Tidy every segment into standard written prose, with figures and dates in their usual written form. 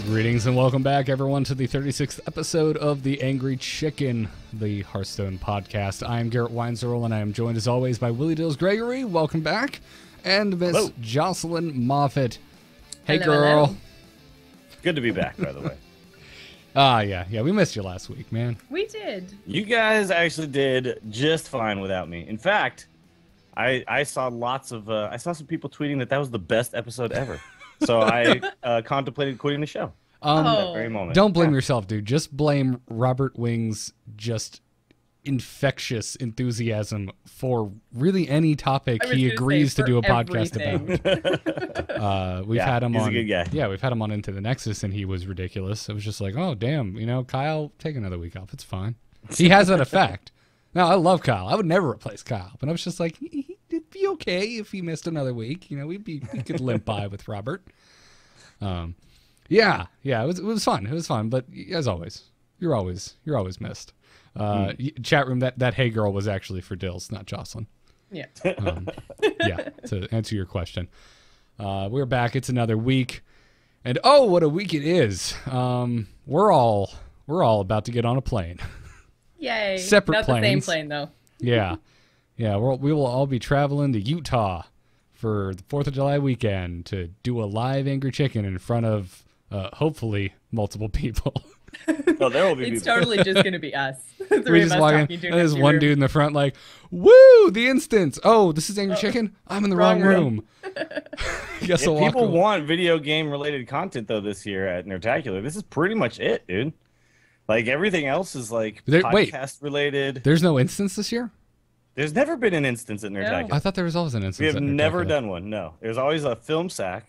Greetings and welcome back, everyone, to the 36th episode of The Angry Chicken, the Hearthstone podcast. I am Garrett Weinzierl, and I am joined, as always, by Willie Dills Gregory. Welcome back. And Miss Hello. Jocelyn Moffat. Hey, Hello, girl. hello. Good to be back, by the way. Yeah, we missed you last week, man. We did. You guys actually did just fine without me. In fact, I saw I saw some people tweeting that was the best episode ever. So I contemplated quitting the show at that very moment. Don't blame yourself, dude. Just blame Robert Wing's just infectious enthusiasm for really any topic he agrees to do a podcast about. We've had him he's on. a good guy. Yeah, we've had him on Into the Nexus, and he was ridiculous. It was just like, oh damn, Kyle, take another week off. It's fine. He has that effect. No, I love Kyle. I would never replace Kyle, but I was just like, it'd be okay if he missed another week. We could limp by with Robert. Yeah, it was fun. It was fun, but as always, you're always missed. Chat room, that hey girl was actually for Dills, not Jocelyn. Yeah. Yeah, to answer your question. We're back. It's another week. And oh, what a week it is. We're all about to get on a plane. Yay. Separate Not planes. the same plane, though. Yeah. We will all be traveling to Utah for the 4th of July weekend to do a live Angry Chicken in front of hopefully multiple people. Oh, there will be It's people. totally just going to be us. We Three of just us walk in, talking to and an there's empty one room. dude in the front like, woo, the instance. Oh, this is Angry Chicken? I'm in the wrong wrong room. Guess If I'll walk people away. want video game related content though this year at Nerdtacular, this is pretty much it, dude. Like everything else is like Wait. podcast related. There's no instance this year? There's never been an instance at Nerdtacular. I thought there was always an instance. We have at never Nerdtacular. done one. No, there's always a film sack.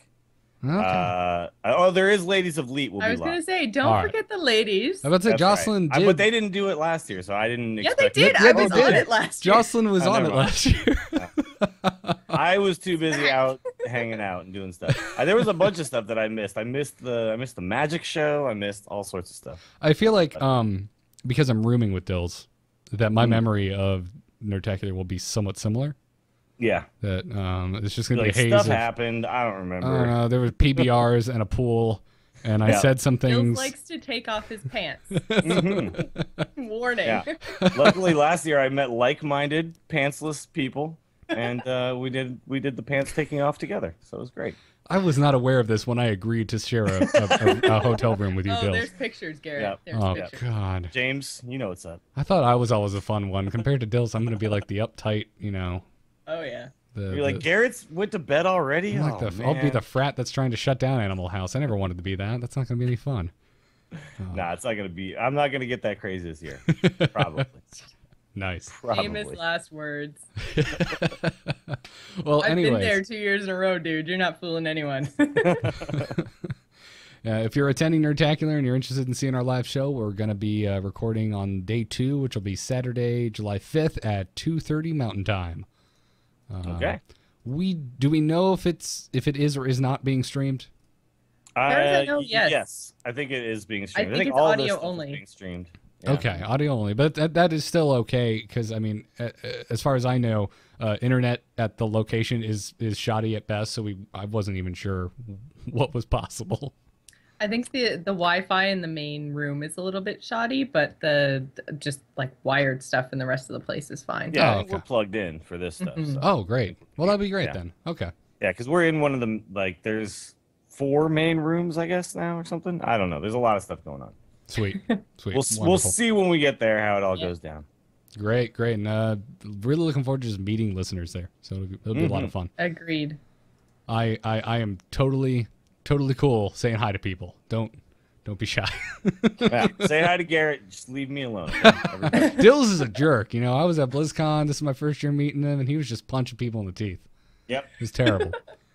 Okay. There is Ladies of Leet. Will I be was going to live. say, don't All right. forget the ladies. I was about to say, That's Jocelyn right. did. But they didn't do it last year, so I didn't. Yeah, they expect did. Yeah, I they was did. on it last year. Jocelyn was Oh, on it never mind. last year. I was too busy out hanging out and doing stuff. There was a bunch of stuff that I missed. I missed the magic show. I missed all sorts of stuff. I feel like because I'm rooming with Dills, that my memory of Nerdtacular will be somewhat similar. Yeah, That it's just gonna like be a haze stuff of, happened. I don't I remember. don't know. There was PBRs and a pool, and I Yeah. said some Bill things. likes to take off his pants. Mhm. Warning. Yeah. Luckily, last year I met like-minded pantsless people, and we did the pants taking off together. So it was great. I was not aware of this when I agreed to share a hotel room with you, Oh, Dills. there's pictures, Garrett. Yeah. There's Oh pictures. God! James, you know what's up. I thought I was always a fun one. Compared to Dills, I'm gonna be like the uptight, Oh, yeah. You're like, Garrett's went to bed already. I'm like I'll be the frat that's trying to shut down Animal House. I never wanted to be that. That's not gonna be any fun. Nah, it's not gonna be. I'm not gonna get that crazy this year. Probably. Nice. Famous Probably. last words. Well, I've anyways, been there 2 years in a row, dude. You're not fooling anyone. if you're attending Nerdtacular and you're interested in seeing our live show, we're going to be recording on day 2, which will be Saturday, July 5th at 2:30 Mountain Time. Okay. Do we know if it is or is not being streamed? far as I know, yes. I think it is being streamed. I think it's all this audio stuff is only. being streamed. Yeah. Okay, audio only, but that is still okay because I mean, as far as I know, internet at the location is shoddy at best, so I wasn't even sure what was possible. I think the Wi-Fi in the main room is a little bit shoddy, but the just like wired stuff in the rest of the place is fine. Yeah, Oh, okay. we're plugged in for this stuff. Mhm. So. Oh, great. Well, that'd be great Yeah. then. Okay. Yeah, because we're in one of the there's 4 main rooms, I guess now or something. I don't know. There's a lot of stuff going on. Sweet. We'll Wonderful. see when we get there how it all Yeah. goes down. Great, and really looking forward to just meeting listeners there. So it'll be a lot of fun. Agreed. I am totally cool saying hi to people. Don't be shy. Yeah, say hi to Garrett. Just leave me alone. Everybody. Dills is a jerk. I was at BlizzCon. This is my first year meeting him, and he was just punching people in the teeth. Yep. It was terrible.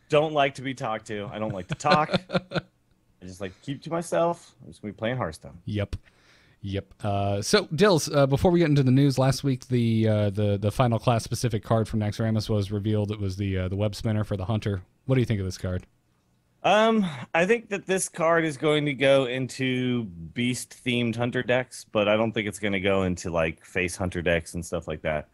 Don't like to be talked to. I don't like to talk. I just like to keep to myself. I'm just gonna be playing Hearthstone. Yep. So Dills, before we get into the news, last week the final class specific card from Naxxramas was revealed. It was the Webspinner for the Hunter. What do you think of this card? I think that this card is going to go into beast themed hunter decks, but I don't think it's going to go into like face hunter decks and stuff like that.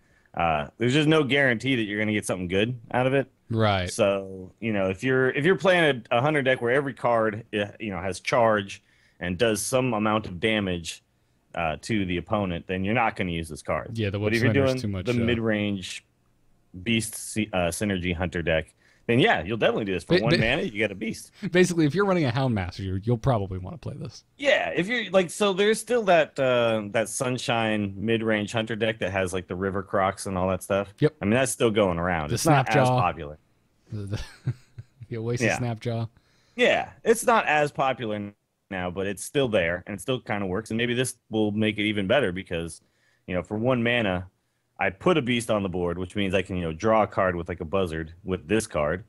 There's just no guarantee that you're going to get something good out of it. Right. So, if you're playing a hunter deck where every card has charge and does some amount of damage to the opponent, then you're not going to use this card. Yeah, the But if you're Webspinner is doing too much. the mid-range beast synergy hunter deck, then yeah, you'll definitely do this. For one mana, you get a beast. Basically, if you're running a Houndmaster, you'll probably want to play this. Yeah, if you're so there's still that Sunshine mid-range hunter deck that has like the River Crocs and all that stuff. Yep. I mean, that's still going around. It's not as popular. The Oasis Snapjaw. Yeah, it's not as popular now, but it's still there and it still kind of works. And maybe this will make it even better because, for 1 mana, I put a beast on the board, which means I can, draw a card with like a buzzard with this card.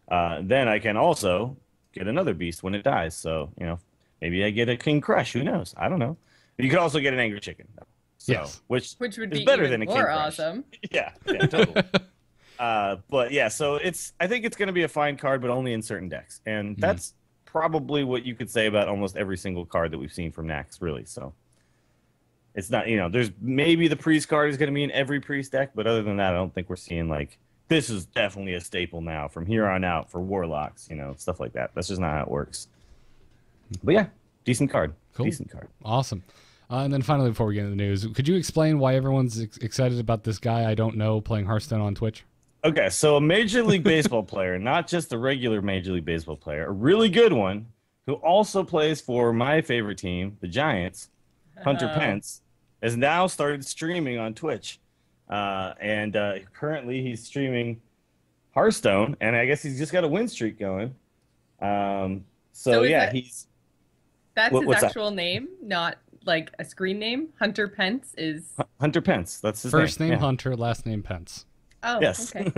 Then I can also get another beast when it dies. So, maybe I get a King Crush. Who knows? I don't know. You could also get an Angry Chicken. So, yes. which would is be better even than a King more Crush. awesome. Yeah, totally. But yeah, so I think it's going to be a fine card, but only in certain decks. And that's probably what you could say about almost every single card that we've seen from Naxx, really. So it's not, there's maybe the Priest card is going to be in every Priest deck, but other than that, I don't think we're seeing like, this is definitely a staple now from here on out for Warlocks, stuff like that. That's just not how it works. But yeah, decent card. Cool. Decent card. Awesome. And then finally, before we get into the news, could you explain why everyone's excited about this guy I don't know playing Hearthstone on Twitch? Okay, so a Major League Baseball player, not just a regular Major League Baseball player, a really good one, who also plays for my favorite team, the Giants, Hunter Pence, has now started streaming on Twitch. And currently he's streaming Hearthstone, and I guess he's just got a win streak going. So yeah, That's his actual name, not like a screen name. Hunter Pence is... Hunter Pence, that's his First name yeah. Hunter, last name Pence. Oh, yes. okay.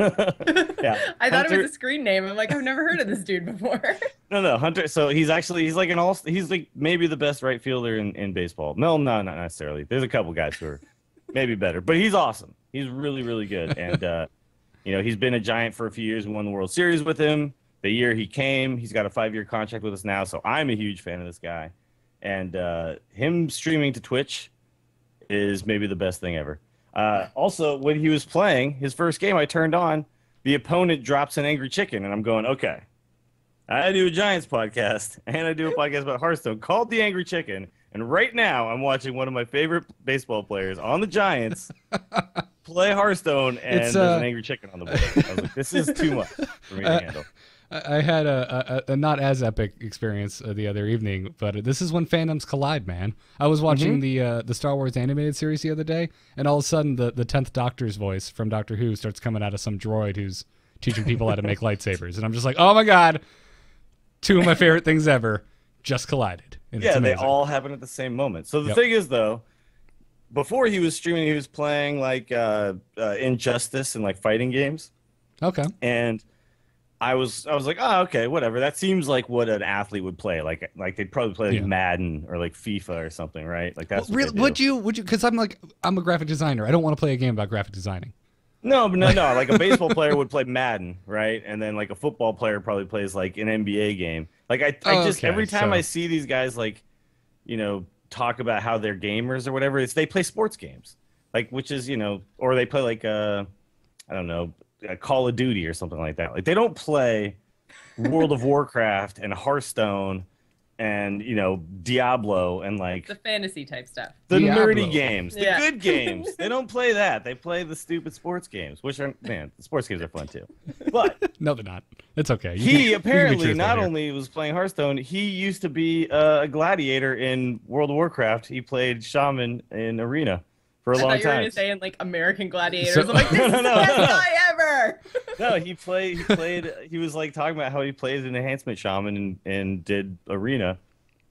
Yeah. I thought it was a screen name. I'm like, I've never heard of this dude before. No, Hunter. So he's like he's like maybe the best right fielder in baseball. No, not necessarily. There's a couple guys who are maybe better, but he's awesome. He's really, really good. And, he's been a Giant for a few years. We won the World Series with him. The year he came, he's got a 5-year contract with us now. So I'm a huge fan of this guy. And him streaming to Twitch is maybe the best thing ever. Also, when he was playing his first game, I turned on, the opponent drops an Angry Chicken, and I'm going, okay, I do a Giants podcast, and I do a podcast about Hearthstone called The Angry Chicken, and right now I'm watching one of my favorite baseball players on the Giants play Hearthstone, and there's an Angry Chicken on the board. I was like, this is too much for me to handle. I had a not as epic experience the other evening, but this is when fandoms collide, man. I was watching the Star Wars animated series the other day, and all of a sudden the 10th Doctor's voice from Doctor Who starts coming out of some droid who's teaching people how to make lightsabers. And I'm just like, oh my God, 2 of my favorite things ever just collided. And yeah, they all happen at the same moment. So the thing is, though, before he was streaming, he was playing like Injustice and like fighting games. Okay. And I was like, oh, okay, whatever. That seems like what an athlete would play. Like they'd probably play like Madden or like FIFA or something, right? Like that's really. Would you? Because I'm a graphic designer. I don't want to play a game about graphic designing. No, but no. Like a baseball player would play Madden, right? And then like a football player probably plays like an NBA game. Like I just every time I see these guys like, talk about how they're gamers or whatever, they play sports games, like which is or they play like I don't know. Call of Duty or something like that. Like they don't play World of Warcraft and Hearthstone and Diablo and like the fantasy type stuff. The nerdy games, the good games. They don't play that. They play the stupid sports games, which are the sports games are fun too. But no, they're not. It's okay. He apparently not only was playing Hearthstone, he used to be a gladiator in World of Warcraft. He played shaman in Arena. For a long time. You were going to say in like American Gladiators. I'm like, this is the best guy ever. No, he played. He was like talking about how he plays an enhancement shaman and did Arena,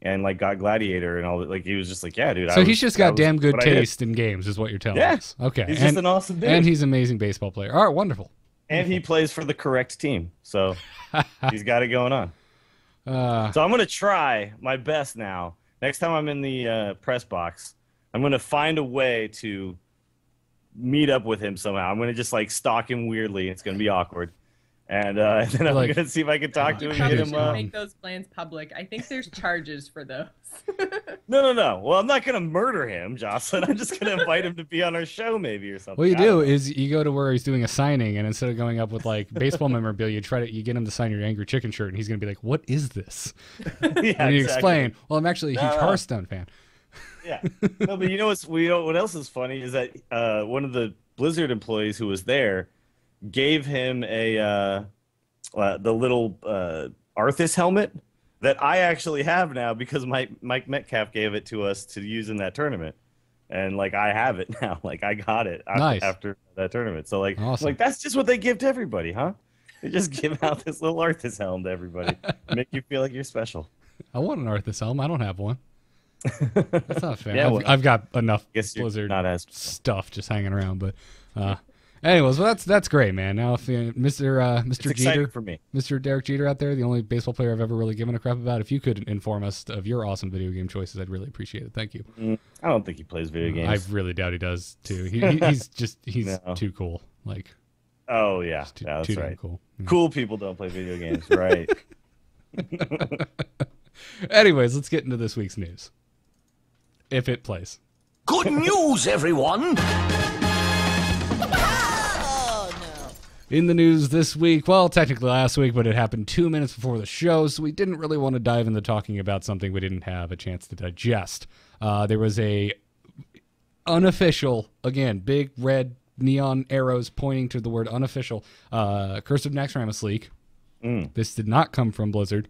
and like got Gladiator and all that. Like he was just like, yeah, dude. So he's just got damn good taste in games, is what you're telling us. Okay. He's just an awesome dude. And he's an amazing baseball player. All right, wonderful. And he plays for the correct team, so he's got it going on. So I'm gonna try my best now. Next time I'm in the press box, I'm going to find a way to meet up with him somehow. I'm going to just like stalk him weirdly. It's going to be awkward. and then I'm gonna see if I can talk to him and Probably get him. should make those plans public. I think there's charges for those. No. Well, I'm not gonna murder him, Jocelyn. I'm just gonna invite him to be on our show, maybe, or something. What you do is you go to where he's doing a signing, and instead of going up with like baseball memorabilia, you get him to sign your Angry Chicken shirt, and he's gonna be like, "What is this?" And you explain, "Well, I'm actually a huge Hearthstone fan." Yeah. No, but you know what else is funny is that one of the Blizzard employees who was there gave him the little Arthas helmet that I actually have now because Mike Metcalf gave it to us to use in that tournament. And like I have it now. Like I got it after that tournament. So like, awesome. Like that's just what they give to everybody, huh? They just give out this little Arthas helm to everybody. Make you feel like you're special. I want an Arthas helm. I don't have one. That's not fair. Yeah, I've got enough Blizzard stuff just hanging around, but anyways, well that's great, man. Now if Mr. Jeter, for me. Mr. Derek Jeter out there, the only baseball player I've ever really given a crap about, if you could inform us of your awesome video game choices, I'd really appreciate it. Thank you. I don't think he plays video games. I really doubt he does too. He's too cool. Like, oh yeah, that's right. Cool. Cool people don't play video games, right? Anyways, let's get into this week's news. If it plays. Good news, everyone! In the news this week, well, technically last week, but it happened 2 minutes before the show, so we didn't really want to dive into talking about something we didn't have a chance to digest. There was a unofficial, again, big red neon arrows pointing to the word unofficial, Curse of Naxxramas leak. This did not come from Blizzard,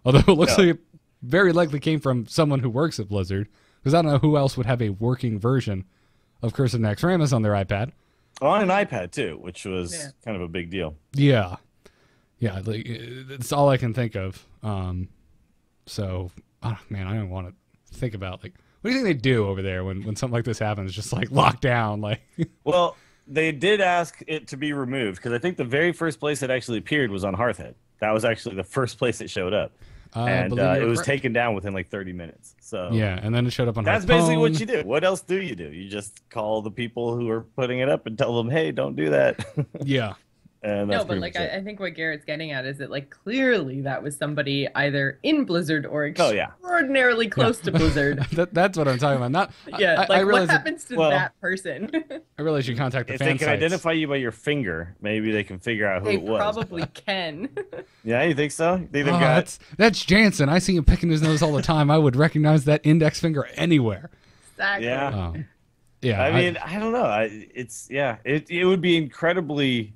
although it looks like it very likely came from someone who works at Blizzard, because I don't know who else would have a working version of Curse of Naxxramas on their iPad. On an iPad, too, which was kind of a big deal. Yeah. Yeah, like, it's all I can think of. So, man, I don't want to think about, like, what do you think they do over there when something like this happens? Just, like, locked down? Like, well, they did ask it to be removed, because I think the very first place it actually appeared was on Hearthhead. That was actually the first place it showed up. And it was taken down within like 30 minutes. So yeah, and then it showed up on That's basically what you do. What else do? You just call the people who are putting it up and tell them, hey, don't do that. Yeah. And no, but like I think what Garrett's getting at is that like clearly that was somebody either in Blizzard or extraordinarily close to Blizzard. That's what I'm talking about. Not like what happens to that person? I realize you contact the if fan they can sites. Identify you by your finger, maybe they can figure out who it was. They probably can. Yeah, you think so? You think that's Jansen. I see him picking his nose all the time. I would recognize that index finger anywhere. Exactly. Yeah. Yeah. I mean, I don't know. It would be incredibly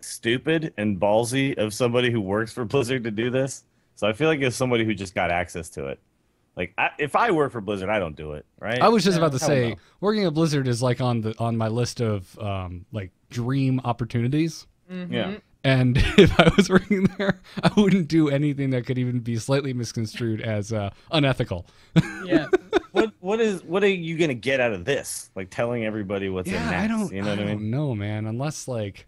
stupid and ballsy of somebody who works for Blizzard to do this. So I feel like it's somebody who just got access to it. Like if I work for Blizzard, I don't do it, right? I was just about to say working at Blizzard is like on my list of like dream opportunities. Mm-hmm. Yeah. And if I was working there, I wouldn't do anything that could even be slightly misconstrued as unethical. Yeah. What are you gonna get out of this? Like telling everybody what's in Nax? You know what I mean? No, man. Unless like.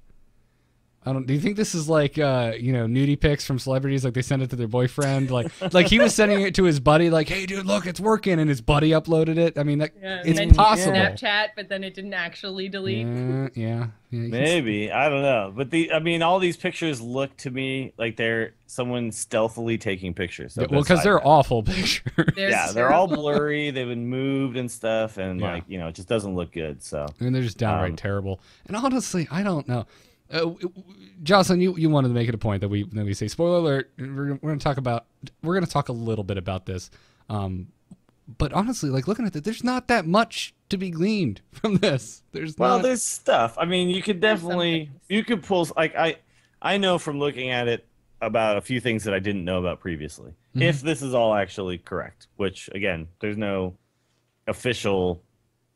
Do you think this is like nudie pics from celebrities, like they send it to their boyfriend, like he was sending it to his buddy, like, hey dude, look, it's working, and his buddy uploaded it. I mean, it's possible. Snapchat, but then it didn't actually delete. Yeah, maybe, I don't know, but all these pictures look to me like they're someone stealthily taking pictures. Well, because they're awful pictures. They're all blurry. They've been moved and stuff, and it just doesn't look good. So they're just downright terrible. And honestly, I don't know. Jocelyn, you wanted to make it a point that we say spoiler alert. We're going to talk a little bit about this, but honestly, like looking at it, there's not that much to be gleaned from this. There's stuff. I mean, you could pull like I know from looking at it about a few things that I didn't know about previously. Mm-hmm. If this is all actually correct, which again, there's no official,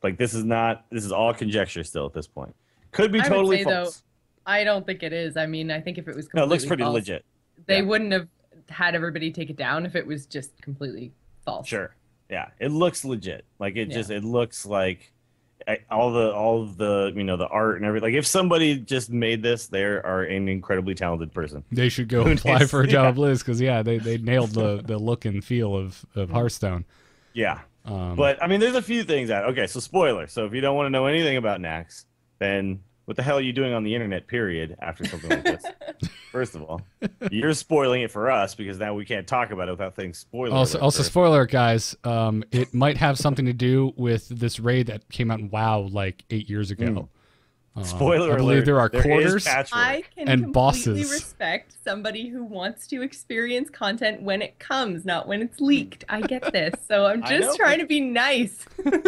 like this is all conjecture still at this point. Could be totally false. Though, I don't think it is. I mean, I think if it was completely it looks pretty false, legit. They wouldn't have had everybody take it down if it was just completely false. Sure. Yeah, it looks legit. Like it looks like all the the art and everything. Like if somebody just made this, they are an incredibly talented person. They should go apply for a job at Blizz because they nailed the look and feel of Hearthstone. Yeah. But I mean, there's a few things that so spoiler. So if you don't want to know anything about Nax, then what the hell are you doing on the internet, period, after something like this? First of all, you're spoiling it for us because now we can't talk about it without things spoiler. Also, spoiler alert, guys. It might have something to do with this raid that came out in WoW like 8 years ago. Spoiler I believe alert, there are there is quarters patchwork. I can and completely bosses. respect somebody who wants to experience content when it comes, not when it's leaked. I get this. So I'm I know, just trying to be nice.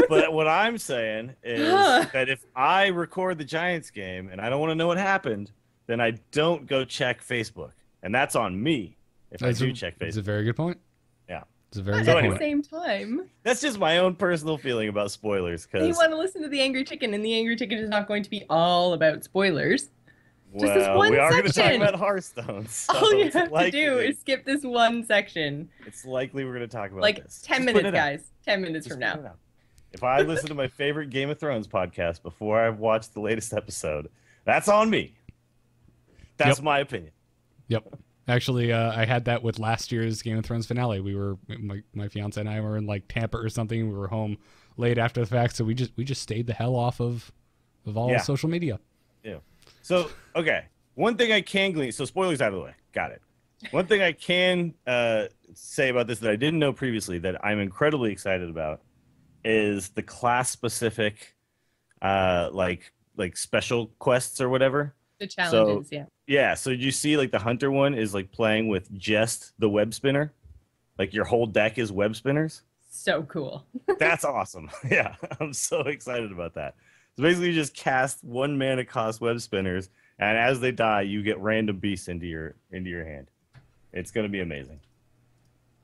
But what I'm saying is that if I record the Giants game and I don't want to know what happened, then I don't go check Facebook. And that's on me if I do check It's a Facebook. very good point. Yeah. It's a very But good at point. the same time, That's just my own personal feeling about spoilers. you Because, want to listen to The Angry Chicken, and The Angry Chicken is not going to be all about spoilers. Just this well, one we are going to talk section. about Hearthstone. So All you it's have to likely- do is skip this one section. It's likely we're going to talk about Like this. 10 Just put minutes, it out. guys. 10 minutes Just from put now. it out. If I listen to my favorite Game of Thrones podcast before I've watched the latest episode, that's on me. That's Yep. my opinion. Yep. Actually, I had that with last year's Game of Thrones finale. We were my fiance and I were in like Tampa or something. We were home late after the fact, so we just stayed the hell off of all Yeah. social media. Yeah. So, okay. One thing I can glean. So, spoilers out of the way. Got it. One thing I can say about this that I didn't know previously that I'm incredibly excited about is the class-specific, like special quests or whatever. The challenges, yeah. Yeah. So you see, like the hunter one is like playing with just the web spinner. Like your whole deck is web spinners. So cool. That's awesome. Yeah, I'm so excited about that. So basically, you just cast 1 mana cost web spinners, and as they die, you get random beasts into your hand. It's gonna be amazing.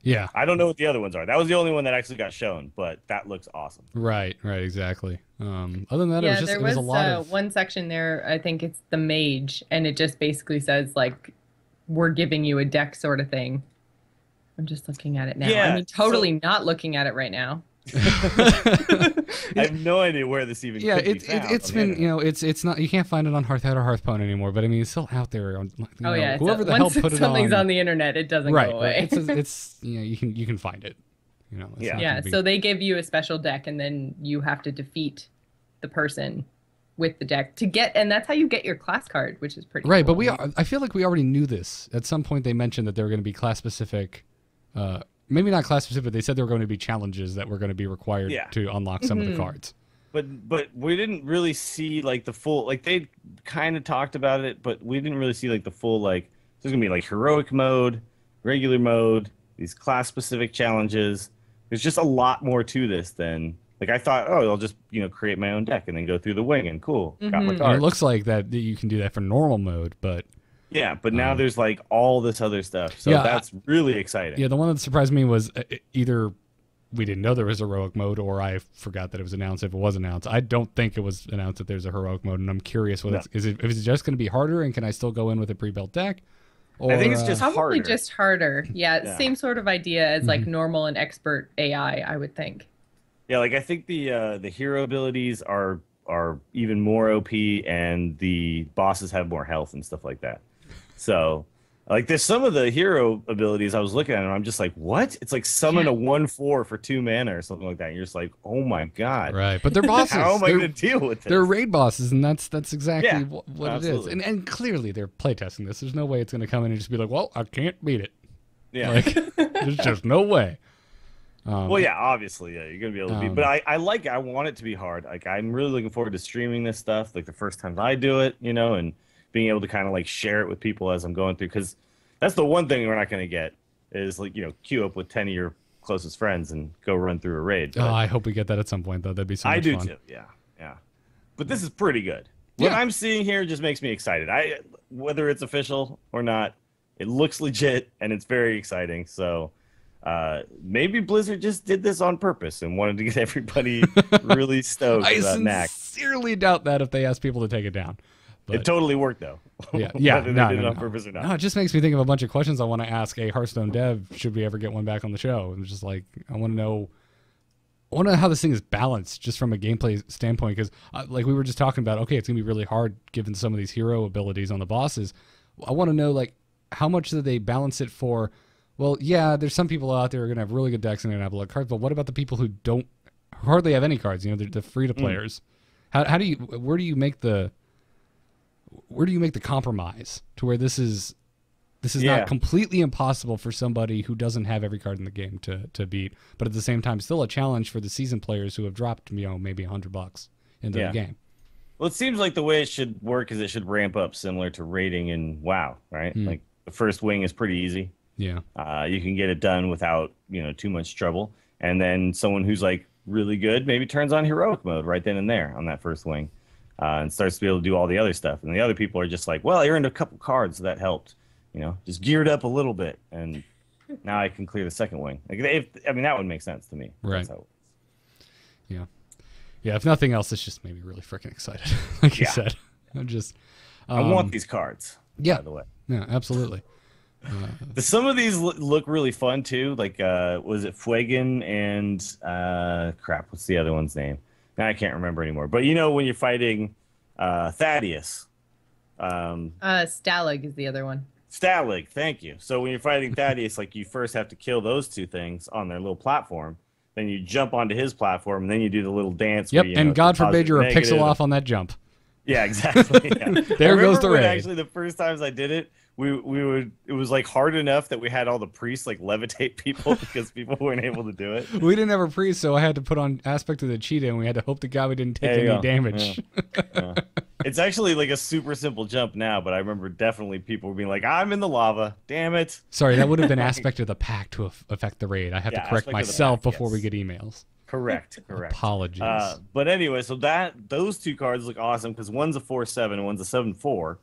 Yeah. I don't know what the other ones are. That was the only one that actually got shown, but that looks awesome. Right. Exactly. Other than that, Yeah, it there was was a lot of one section there, I think it's the mage, and it just basically says, like, we're giving you a deck sort of thing. I'm just looking at it now. Yeah, I mean, totally not looking at it right now. I have no idea where this even. Yeah, could be it's found it's on the been internet. it's not, you can't find it on Hearthhead or Hearthstone anymore, but I mean it's still out there. Yeah, whoever the hell once put it something's on on the internet, it doesn't right. go away. It's you can find it. It's Yeah. not Yeah, gonna be- so they give you a special deck, and then you have to defeat the person with the deck to get, and that's how you get your class card, which is pretty right, cool. but I feel like we already knew this. At some point, they mentioned that there were going to be class specific. Maybe not class specific, but they said there were going to be challenges that were going to be required Yeah. to unlock some of Mm-hmm. the cards. But we didn't really see like the full, like they kind of talked about it, but we didn't really see like the full, like there's gonna be like heroic mode, regular mode, these class specific challenges. There's just a lot more to this than like I thought. Oh, I'll just create my own deck and then go through the wing and cool, got my Mhm. And cards. it looks like that you can do that for normal mode, but Yeah, but now there's like all this other stuff, so Yeah, that's really exciting. yeah, the one that surprised me was either we didn't know there was a heroic mode, or I forgot that it was announced. If it was announced, I don't think it was announced that there's a heroic mode, and I'm curious what No. is it just going to be harder, and can I still go in with a pre-built deck? Or, I think it's just Probably harder. just harder. Yeah, Yeah. same sort of idea as like Mm-hmm. normal and expert AI, I would think. Yeah, like I think the hero abilities are even more OP, and the bosses have more health and stuff like that. So, like there's some of the hero abilities I was looking at, and I'm just like, what? It's like summon a 1/4 for 2 mana or something like that. And you're just like, oh my god, right, but they're bosses. how am I They're- going to deal with this? They're raid bosses, and that's exactly Yeah, what it is. absolutely. And clearly they're playtesting this. There's no way it's going to come in and just be like, well, I can't beat it. Yeah. Like, there's just no way. Well, yeah, obviously, yeah, you're gonna be able to beat. But I want it to be hard. Like, I'm really looking forward to streaming this stuff. Like the first times I do it, and being able to kind of like share it with people as I'm going through. Because that's the one thing we're not gonna get is like queue up with 10 of your closest friends and go run through a raid. Oh, But I hope we get that at some point, though. That'd be so much I do fun. too. Yeah, yeah. But this is pretty good. What Yeah. I'm seeing here just makes me excited. Whether it's official or not, it looks legit and it's very exciting. So. Maybe Blizzard just did this on purpose and wanted to get everybody really stoked I about Naxx. sincerely doubt that if they ask people to take it down. But, It totally worked thoh. yeah, Whether they did it on purpose or not. No, it just makes me think of a bunch of questions I want to ask a Hearthstone dev. Should we ever get one back on the show? And just like, I want to know how this thing is balanced just from a gameplay standpoint. Because like we were just talking about, okay, it's gonna be really hard given some of these hero abilities on the bosses. I want to know like how much do they balance it for? Well, yeah, there's some people out there who are gonna have really good decks and gonna have a lot of cards, but what about the people who hardly have any cards? The free to players. Where do you make the where do you make the compromise to where this is not completely impossible for somebody who doesn't have every card in the game to beat, but at the same time still a challenge for the seasoned players who have dropped maybe $100 into the game. Well, it seems like the way it should work is it should ramp up similar to raiding in WoW, right? Like the first wing is pretty easy. Yeah. You can get it done without, too much trouble. And then someone who's like really good maybe turns on heroic mode right then and there on that first wing and starts to be able to do all the other stuff. And the other people are just like, well, I earned a couple cards, so that helped. Just geared up a little bit, and now I can clear the second wing. That would make sense to me. Right. That's how it works. Yeah. Yeah, if nothing else, it's just made me really freaking excited. Like you said. I want these cards, by the way. Yeah, absolutely. Some of these look really fun, too. Like, was it Fuegan and... what's the other one's name? Now I can't remember anymore. But when you're fighting Thaddeus... Stalag is the other one. Stalag, thank you. So when you're fighting Thaddeus, like you first have to kill those two things on their little platform. Then you jump onto his platform, and then you do the little dance. Yep, where, and God forbid you're a pixel off on that jump. Yeah, exactly. Yeah. There goes the raid. Actually, the first times I did it, it was like hard enough that we had all the priests like levitate people because people weren't able to do it. We didn't have a priest, so I had to put on Aspect of the Cheetah, and we had to hope to God we didn't take any damage. Yeah. It's actually like a super simple jump now, but I remember definitely people being like, I'm in the lava. Damn it. Sorry, that would have been Aspect of the Pack to affect the raid. I have to correct myself before we get emails. Correct. Apologies. But anyway, so those two cards look awesome because one's a 4/7 and one's a 7/4.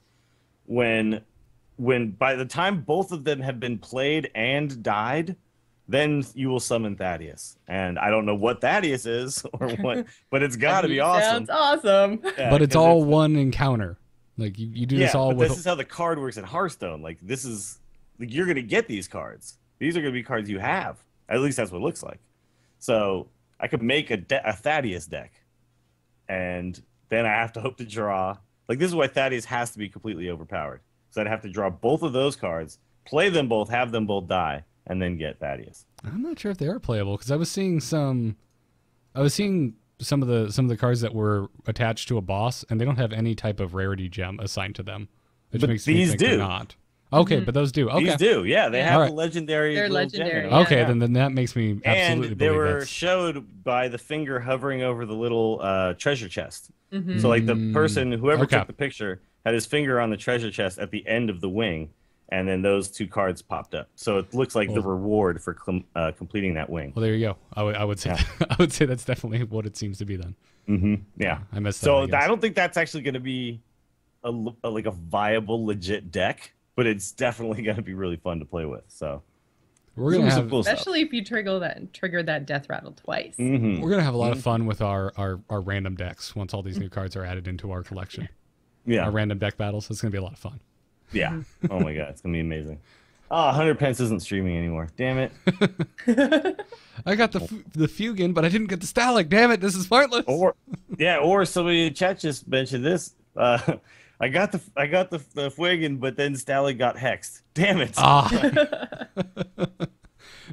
When by the time both of them have been played and died, then you will summon Thaddeus. And I don't know what Thaddeus is or what, but it's got to be awesome. Sounds awesome. Yeah, but it's all one encounter. Like you do this all with. This is how the card works in Hearthstone. Like this is like you're gonna get these cards. These are gonna be cards you have. At least that's what it looks like. So I could make a Thaddeus deck, and then I have to hope to draw. Like this is why Thaddeus has to be completely overpowered. So I'd have to draw both of those cards, play them both, have them both die, and then get Thaddeus. I'm not sure if they are playable because I was seeing some of the cards that were attached to a boss, and they don't have any type of rarity gem assigned to them, which but makes these me think do. They're not. Okay, but those do. Okay. These do, yeah. They have the legendary. They're legendary. Gem. Yeah. Okay, then that makes me absolutely and they believe were that's... showed by the finger hovering over the little treasure chest. Mm-hmm. So like the person, whoever took the picture, had his finger on the treasure chest at the end of the wing, and then those two cards popped up. So it looks like the reward for completing that wing. Well, there you go. I would say I would say that's definitely what it seems to be then. Mm-hmm. Yeah, I missed that. So I don't think that's actually going to be like a viable, legit deck, but it's definitely going to be really fun to play with. So we're gonna have, cool especially stuff. If you trigger that death rattle twice. Mm-hmm. We're gonna have a lot of fun with our random decks once all these new cards are added into our collection. Yeah, our random deck battles. It's gonna be a lot of fun. Yeah. Oh my god, it's gonna be amazing. Oh, 100 Pence isn't streaming anymore. Damn it. I got the Fuegan, but I didn't get the Stalag. Damn it, this is pointless. Or somebody in chat just mentioned this. I got the Fuegan, but then Stalag got hexed. Damn it.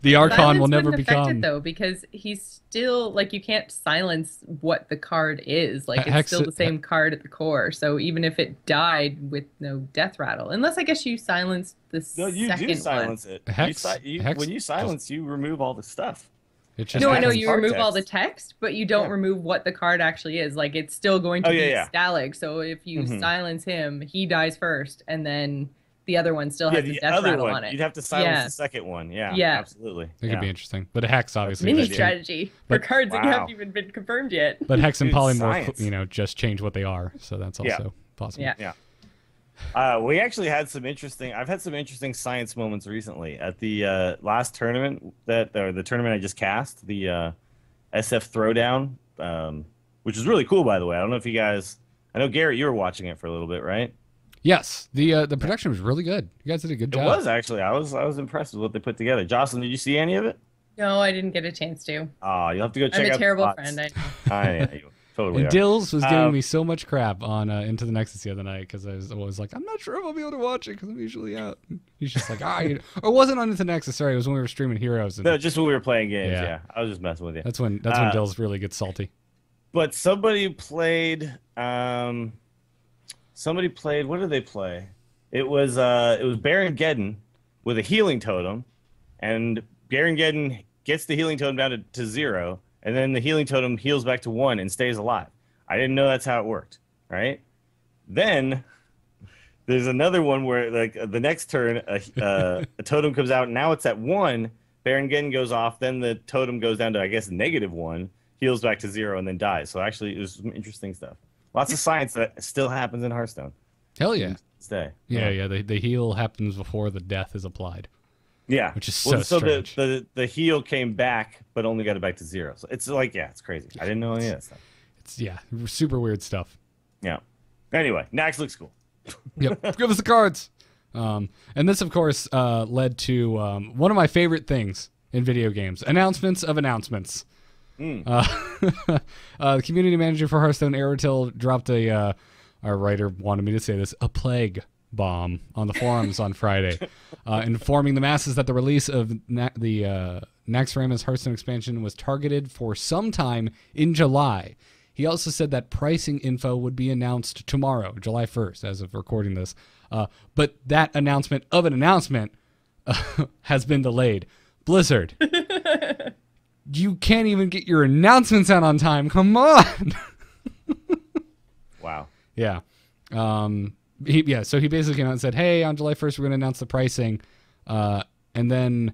The Archon Silence will never wouldn't affect become it, though, because he's still like you can't silence what the card is. Like it's still the same card at the core. So even if it died with no death rattle, unless I guess you silence the second one. No, you do silence it. Hex, when you silence, you remove all the stuff. No, I know you remove all the text, but you don't remove what the card actually is. Like it's still going to be Stalag. So if you silence him, he dies first, and then the other one still has the death rattle on it. You'd have to silence the second one. Yeah, absolutely. It could be interesting. But a Hex, obviously. Mini strategy for cards that haven't even been confirmed yet. But Hex and Polymorph, just change what they are. So that's also possible. Yeah. We actually had some interesting... I've had some interesting science moments recently. At the last tournament, the tournament I just cast, the SF Throwdown, which is really cool, by the way. I don't know if you guys... I know, Garrett, you were watching it for a little bit, right? Yes, the production was really good. You guys did a good job. It was actually. I was impressed with what they put together. Jocelyn, did you see any of it? No, I didn't get a chance to. Oh, you'll have to go check out. I'm a terrible friend. I know. You totally. And Dills was giving me so much crap on Into the Nexus the other night because I was always like, I'm not sure if I'll be able to watch it because I'm usually out. He's just like, or it wasn't on Into the Nexus. Sorry, it was when we were streaming Heroes. No, just when we were playing games. Yeah, I was just messing with you. That's when Dills really gets salty. But somebody played. somebody played. What did they play? It was Baron Geddon with a healing totem, and Baron Geddon gets the healing totem down to 0, and then the healing totem heals back to 1 and stays alive. I didn't know that's how it worked, right? Then there's another one where, like, the next turn, a totem comes out, and now it's at 1. Baron Geddon goes off, then the totem goes down to, I guess, -1, heals back to 0, and then dies. So actually, it was some interesting stuff. Lots of science that still happens in Hearthstone. Hell yeah. Stay. Yeah. The heal happens before the death is applied. Yeah, which is so strange. The heal came back, but only got it back to 0. So it's like, it's crazy. I didn't know any of that stuff. It's super weird stuff. Yeah. Anyway, Naxx looks cool. Yep, give us the cards. And this, of course, led to one of my favorite things in video games: announcements of announcements. The community manager for Hearthstone, Aerotil, dropped our writer wanted me to say this, a plague bomb on the forums on Friday, informing the masses that the release of the Naxxramas Hearthstone expansion was targeted for sometime in July. He also said that pricing info would be announced tomorrow, July 1st, as of recording this. But that announcement of an announcement has been delayed. Blizzard, you can't even get your announcements out on time. Come on. Wow. Yeah. So he basically came out and said, hey, on July 1st, we're going to announce the pricing. And then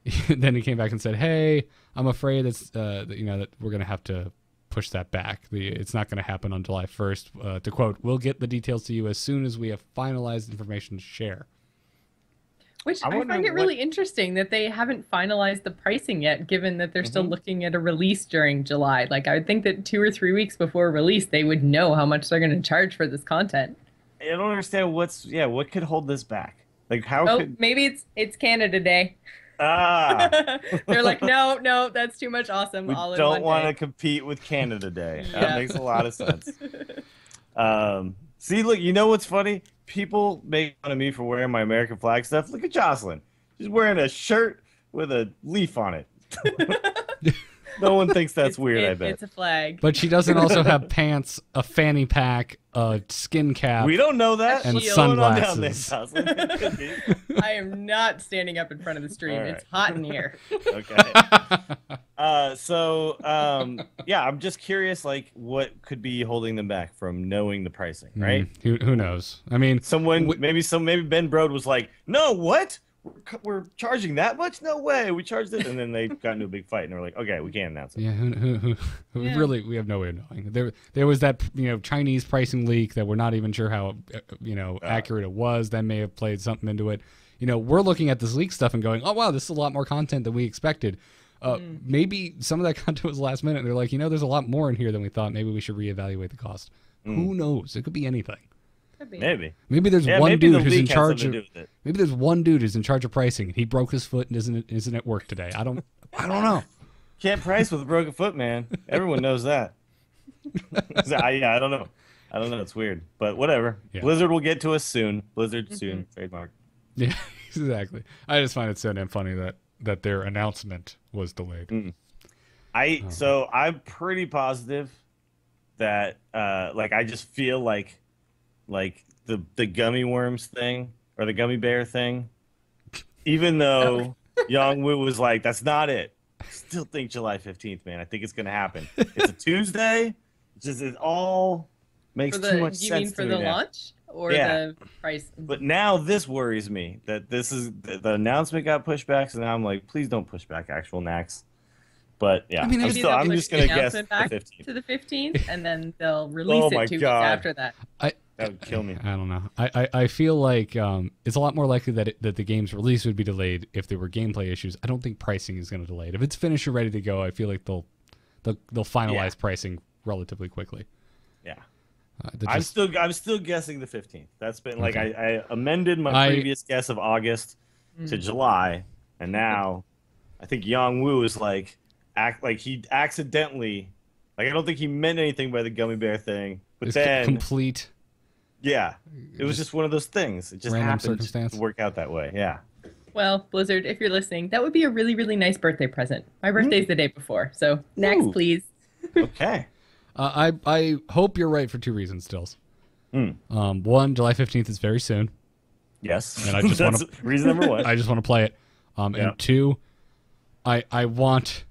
he came back and said, hey, I'm afraid that we're going to have to push that back. It's not going to happen on July 1st. To quote, we'll get the details to you as soon as we have finalized information to share. Which I find it really interesting that they haven't finalized the pricing yet, given that they're still looking at a release during July. Like, I would think that 2 or 3 weeks before release, they would know how much they're going to charge for this content. I don't understand what could hold this back. Like, maybe it's Canada Day. They're like, no, that's too much awesome. We don't want to compete with Canada Day. That makes a lot of sense. See, look, you know what's funny? People make fun of me for wearing my American flag stuff. Look at Jocelyn. She's wearing a shirt with a leaf on it. No one thinks that's weird, I bet. It's a flag. But she doesn't also have pants, a fanny pack, a skin cap. We don't know that. And sunglasses. I am not standing up in front of the stream. Right. It's hot in here. Okay. I'm just curious, like, what could be holding them back from knowing the pricing, right? Who knows? I mean, maybe Ben Brode was like, no, what? We're charging that much? No way. We charged it, and then they got into a big fight, and they're like, okay, we can't announce it. Yeah, really, we have no way of knowing. There was that Chinese pricing leak that we're not even sure how accurate it was. That may have played something into it. We're looking at this leak stuff and going, oh wow, this is a lot more content than we expected. Maybe some of that content was last minute, and they're like, there's a lot more in here than we thought. Maybe we should reevaluate the cost. Who knows? It could be anything. Maybe there's one dude who's in charge of. Maybe there's one dude who's in charge of pricing, and he broke his foot and isn't at work today. I don't know. Can't price with a broken foot, man. Everyone knows that. I don't know. It's weird, but whatever. Yeah. Blizzard will get to us soon. Blizzard soon. Trademark. Yeah, exactly. I just find it so damn funny that their announcement was delayed. So I'm pretty positive that I just feel like the gummy worms thing or the gummy bear thing, even though Yang Wu was like, that's not it. I still think July 15th, man. I think it's going to happen. It's a Tuesday. It all makes too much sense. You mean for the launch or the price? But now this worries me that the announcement got pushed back. So now I'm like, please don't push back actual Naxx. But yeah, I'm just going to guess the 15th. To the 15th, and then they'll release it 2 weeks after that. That would kill me. I don't know. I feel like it's a lot more likely that the game's release would be delayed if there were gameplay issues. I don't think pricing is going to delay it. If it's finished or ready to go, I feel like they'll finalize pricing relatively quickly. Yeah. I'm still guessing the 15th. That's been I amended my previous guess of August to July, and now I think Yang Wu is he accidentally, I don't think he meant anything by the gummy bear thing, but it's then complete. Yeah, it was just one of those things. It just happened to work out that way. Yeah. Well, Blizzard, if you're listening, that would be a really, really nice birthday present. My birthday's the day before, so next, please. Okay. I hope you're right for 2 reasons, Stills. One, July 15th is very soon. Yes, and I just want to reason number one. I just want to play it. And two, I want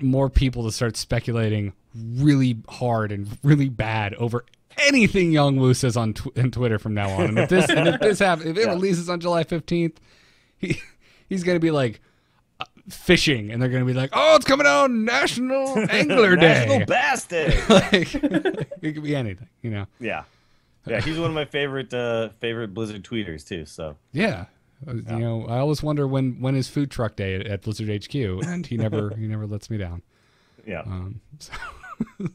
more people to start speculating really hard and really bad over anything Young Woo says on Twitter from now on. And if this happens, if it releases on July 15th, he's gonna be like fishing, and they're gonna be like, "Oh, it's coming out on National Angler Day, National Bass Day." Like, it could be anything, you know. Yeah, he's one of my favorite Blizzard tweeters too. So yeah. You know, I always wonder when is food truck day at Blizzard HQ, and he never lets me down. Yeah.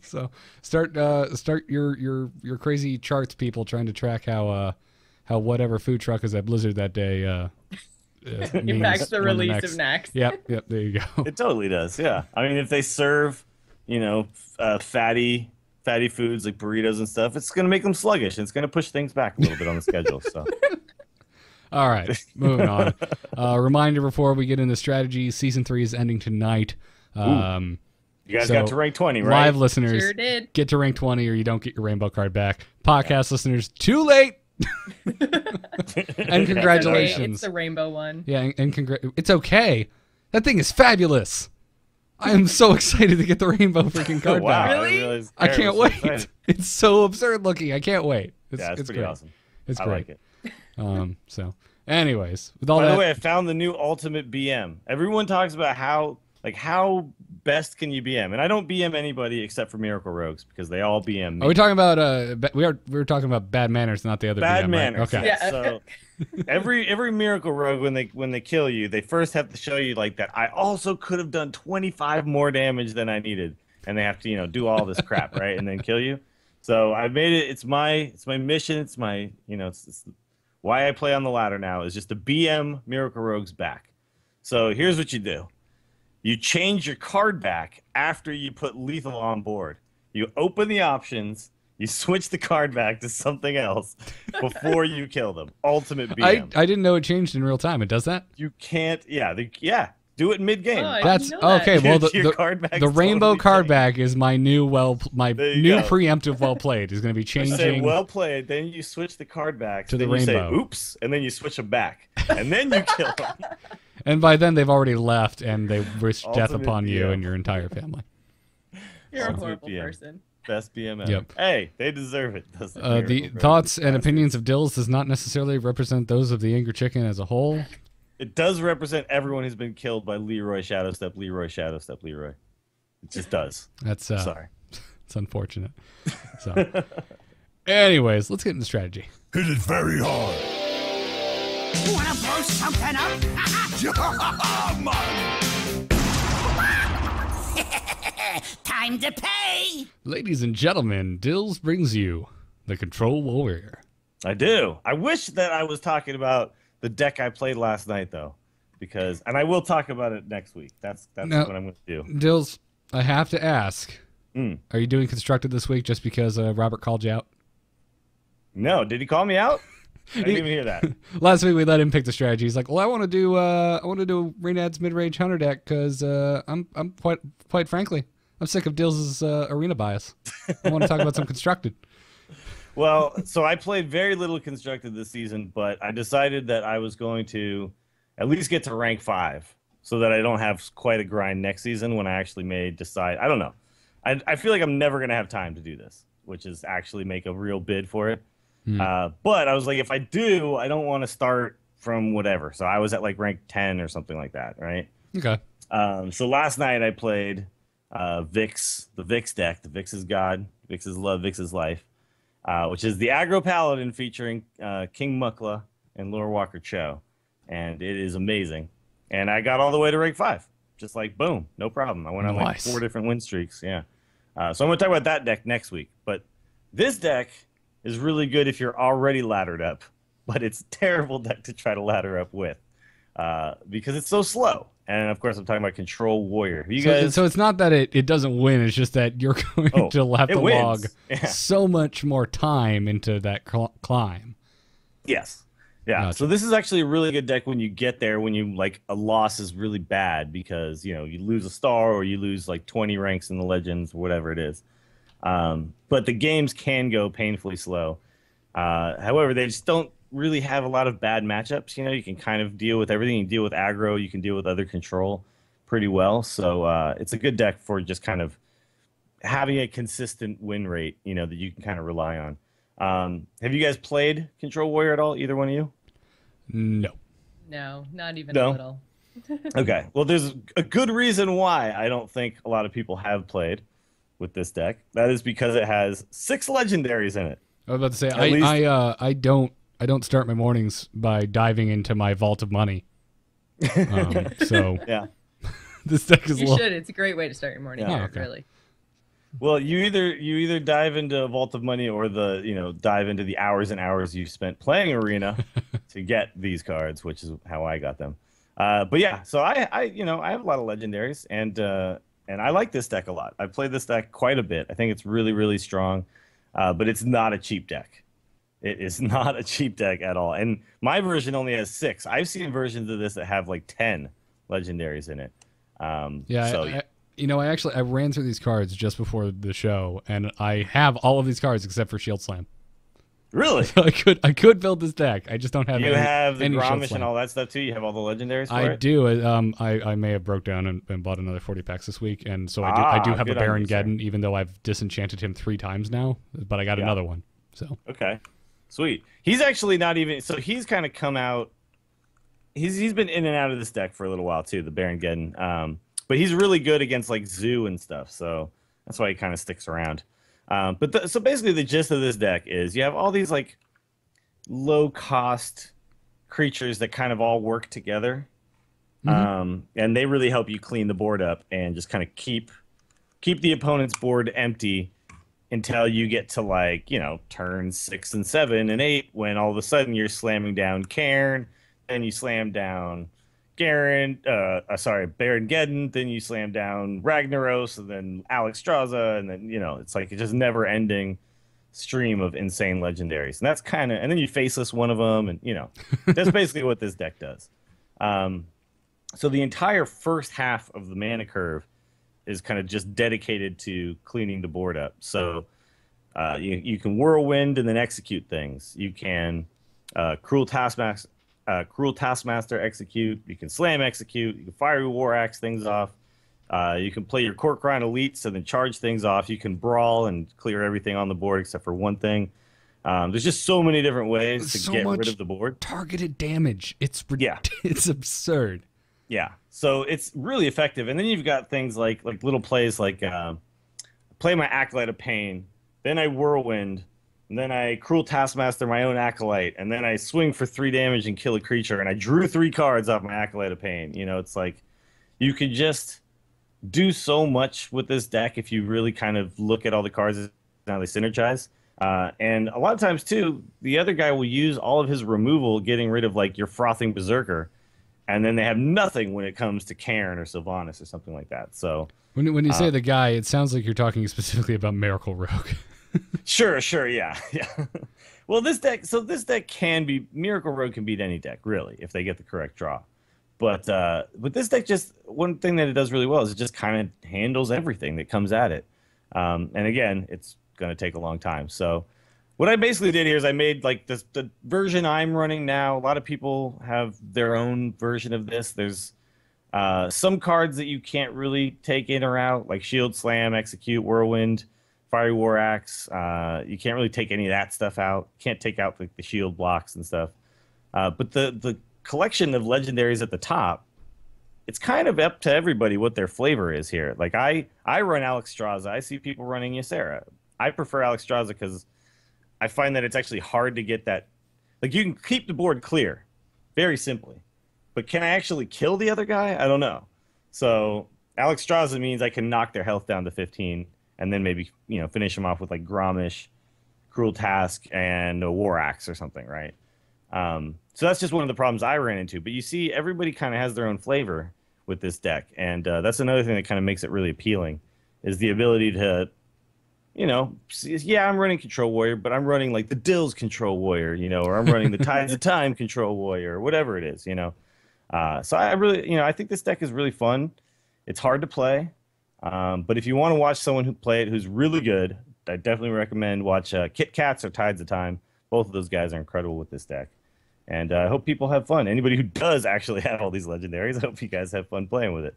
So start your crazy charts, people, trying to track how whatever food truck is at Blizzard that day impacts the release of Naxx. Yep, there you go. It totally does. Yeah. I mean, if they serve, fatty foods like burritos and stuff, it's going to make them sluggish. And it's going to push things back a little bit on the schedule. So. All right, moving on. Reminder before we get into strategy: season 3 is ending tonight. You guys got to rank 20, right? Live listeners, sure did. Get to rank 20, or you don't get your rainbow card back. Podcast listeners, too late. And congratulations. It's the rainbow one. Yeah, and it's okay. That thing is fabulous. I am so excited to get the rainbow freaking card back. Really? I can't wait. It's so absurd looking. I can't wait. It's pretty great. awesome. It's I great. like it. So, anyways, with all By that. the way, I found the new Ultimate BM. Everyone talks about how best can you BM, and I don't BM anybody except for Miracle Rogues because they all BM me. Are we talking about we were talking about bad manners, not the other bad BM, manners? Right? Okay. Yeah. So every Miracle Rogue when they kill you, they first have to show you like that. I also could have done 25 more damage than I needed, and they have to do all this crap right, and then kill you. So I made it. It's my mission. It's my it's why I play on the ladder now is just to BM Miracle Rogues back. So here's what you do. You change your card back after you put lethal on board. You open the options, you switch the card back to something else before you kill them. Ultimate BM. I didn't know it changed in real time. It does that? You can't, do it mid-game. Oh, that's okay. Well, the rainbow card back is my new preemptive well played is going to be changing. Say well played, then you switch the card back to the then rainbow. You say oops, and then you switch them back, and then you kill them. And by then they've already left, and they wish death upon you and your entire family. You're a horrible person. Best BM ever. Yep. Hey, they deserve it. The thoughts and opinions of Dills does not necessarily represent those of the Angry Chicken as a whole. It does represent everyone who's been killed by Leroy Shadowstep. It just does. That's sorry. It's unfortunate. So, anyways, let's get into strategy. Hit it very hard. Wanna blow something up? Time to pay. Ladies and gentlemen, Dills brings you the Control Warrior. I do. I wish that I was talking about the deck I played last night, though, and I will talk about it next week. That's what I'm going to do. Dills, I have to ask, are you doing Constructed this week just because Robert called you out? No. Did he call me out? I didn't even hear that. Last week we let him pick the strategy. He's like, "Well, I want to do Reynad's mid-range hunter deck because I'm quite frankly, I'm sick of Dills' arena bias. I want to talk about some Constructed." Well, so I played very little Constructed this season, but I decided that I was going to at least get to rank 5 so that I don't have quite a grind next season when I actually may decide. I don't know. I feel like I'm never going to have time to do this, which is actually make a real bid for it. But I was like, if I do, I don't want to start from whatever. So I was at like rank 10 or something like that, right? Okay. So last night I played Vix, the Vix deck. The Vix is God, Vix is love, Vix is life. Which is the aggro paladin featuring King Mukla and Lore Walker Cho, and it is amazing. And I got all the way to rank 5, just like boom, no problem. I went on like 4 different win streaks. Yeah. So I'm gonna talk about that deck next week. But this deck is really good if you're already laddered up, but it's a terrible deck to try to ladder up with because it's so slow. And of course, I'm talking about Control Warrior. So it's not that it doesn't win. It's just that you're going to have to log so much more time into that climb. Yes. Yeah. Gotcha. So this is actually a really good deck when you get there, when you a loss is really bad because you lose a star or you lose like 20 ranks in the legends or whatever it is. But the games can go painfully slow. However, they just don't really have a lot of bad matchups. You know, you can kind of deal with everything. You can deal with aggro. You can deal with other control pretty well. So it's a good deck for just kind of having a consistent win rate, you know, that you can kind of rely on. Have you guys played Control Warrior at all? Either one of you? No. No, not even a little. Okay. Well, there's a good reason why I don't think a lot of people have played with this deck. That is because it has 6 legendaries in it. I was about to say I don't start my mornings by diving into my vault of money. So yeah, this deck is. You should. It's a great way to start your morning. Yeah, okay. Really. Well, you either dive into Vault of Money or dive into the hours and hours you spent playing Arena to get these cards, which is how I got them. But yeah, so I have a lot of legendaries, and I like this deck a lot. I've played this deck quite a bit. I think it's really, really strong, but it's not a cheap deck. It is not a cheap deck at all. And my version only has 6. I've seen versions of this that have like 10 legendaries in it. I ran through these cards just before the show, and I have all of these cards except for Shield Slam. Really? So I could build this deck. I just don't have. You have the Grommash and all that stuff too. You have all the legendaries for it? I do. I may have broke down and bought another 40 packs this week, and so I do have a Baron Geddon, even though I've disenchanted him 3 times now. But I got another one. So okay, sweet. He's actually not even. So he's kind of come out. He's been in and out of this deck for a little while too. The Baron Geddon. But he's really good against like Zoo and stuff, so that's why he kind of sticks around. So basically, the gist of this deck is you have all these like low-cost creatures that kind of all work together, and they really help you clean the board up and just kind of keep the opponent's board empty until you get to turns 6 and 7 and 8, when all of a sudden you're slamming down Cairn, and you slam down Baron Geddon, then you slam down Ragnaros, and then Alexstrasza, and then it's like a just never-ending stream of insane legendaries, and that's kind of, and then you faceless one of them, and that's basically what this deck does. So the entire first half of the mana curve is kind of just dedicated to cleaning the board up. So you can Whirlwind and then execute things. You can Cruel Taskmaster execute. You can Slam execute. You can Fiery War Axe things off. You can play your Corkrind Elites and then charge things off. You can Brawl and clear everything on the board except for one thing. There's just so many different ways to get rid of the board. Targeted damage. It's absurd. Yeah. So it's really effective. And then you've got things like little plays like play my Acolyte of Pain, then I Whirlwind, and then I Cruel Taskmaster my own Acolyte, and then I swing for 3 damage and kill a creature, and I drew 3 cards off my Acolyte of Pain. It's like you could just do so much with this deck if you really kind of look at all the cards and how they synergize. And a lot of times, too, the other guy will use all of his removal, getting rid of, your Frothing Berserker, and then they have nothing when it comes to Cairn or Sylvanas or something like that. So when you say the guy, it sounds like you're talking specifically about Miracle Rogue. Sure, yeah. Well, this deck can be, Miracle Rogue can beat any deck, really, if they get the correct draw. But this deck, just one thing that it does really well is it just kind of handles everything that comes at it. And again, it's going to take a long time. So what I basically did here is I made the version I'm running now. A lot of people have their own version of this. There's some cards that you can't really take in or out, like Shield Slam, Execute, Whirlwind, Fiery War Axe. You can't really take any of that stuff out. Can't take out the shield blocks and stuff. But the collection of legendaries at the top, it's kind of up to everybody what their flavor is here. I run Alexstrasza. I see people running Ysera. I prefer Alexstrasza because I find that it's actually hard to get that. You can keep the board clear, very simply. But can I actually kill the other guy? I don't know. So Alexstrasza means I can knock their health down to 15, and then maybe finish them off with Grommash, Cruel Task, and a War Axe or something, right? So that's just one of the problems I ran into. But you see, everybody kind of has their own flavor with this deck, and that's another thing that kind of makes it really appealing, is the ability to, I'm running Control Warrior, but I'm running the Dills Control Warrior, or I'm running the Tides of Time Control Warrior, or whatever it is, So I really, I think this deck is really fun. It's hard to play, but if you want to watch someone who play it who's really good, definitely recommend watch Kit Kats or Tides of Time. Both of those guys are incredible with this deck. And I hope people have fun. Anybody who does actually have all these legendaries, I hope you guys have fun playing with it.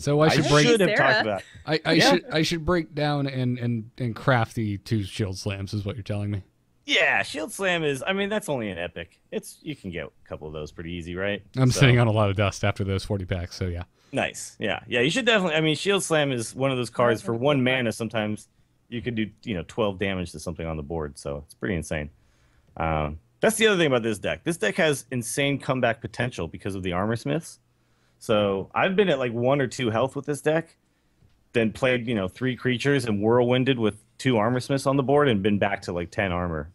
So I should have talked about. I should break down and craft the 2 Shield Slams, is what you're telling me. Yeah, Shield Slam is. I mean, that's only an epic. You can get a couple of those pretty easy, right? I'm sitting on a lot of dust after those 40 packs, so yeah. Nice. Yeah. You should definitely. I mean, Shield Slam is one of those cards for 1 mana. Sometimes you could do 12 damage to something on the board, so it's pretty insane. That's the other thing about this deck. This deck has insane comeback potential because of the Armor Smiths. So I've been at like 1 or 2 health with this deck, then played 3 creatures and whirlwinded with 2 Armor Smiths on the board and been back to like 10 armor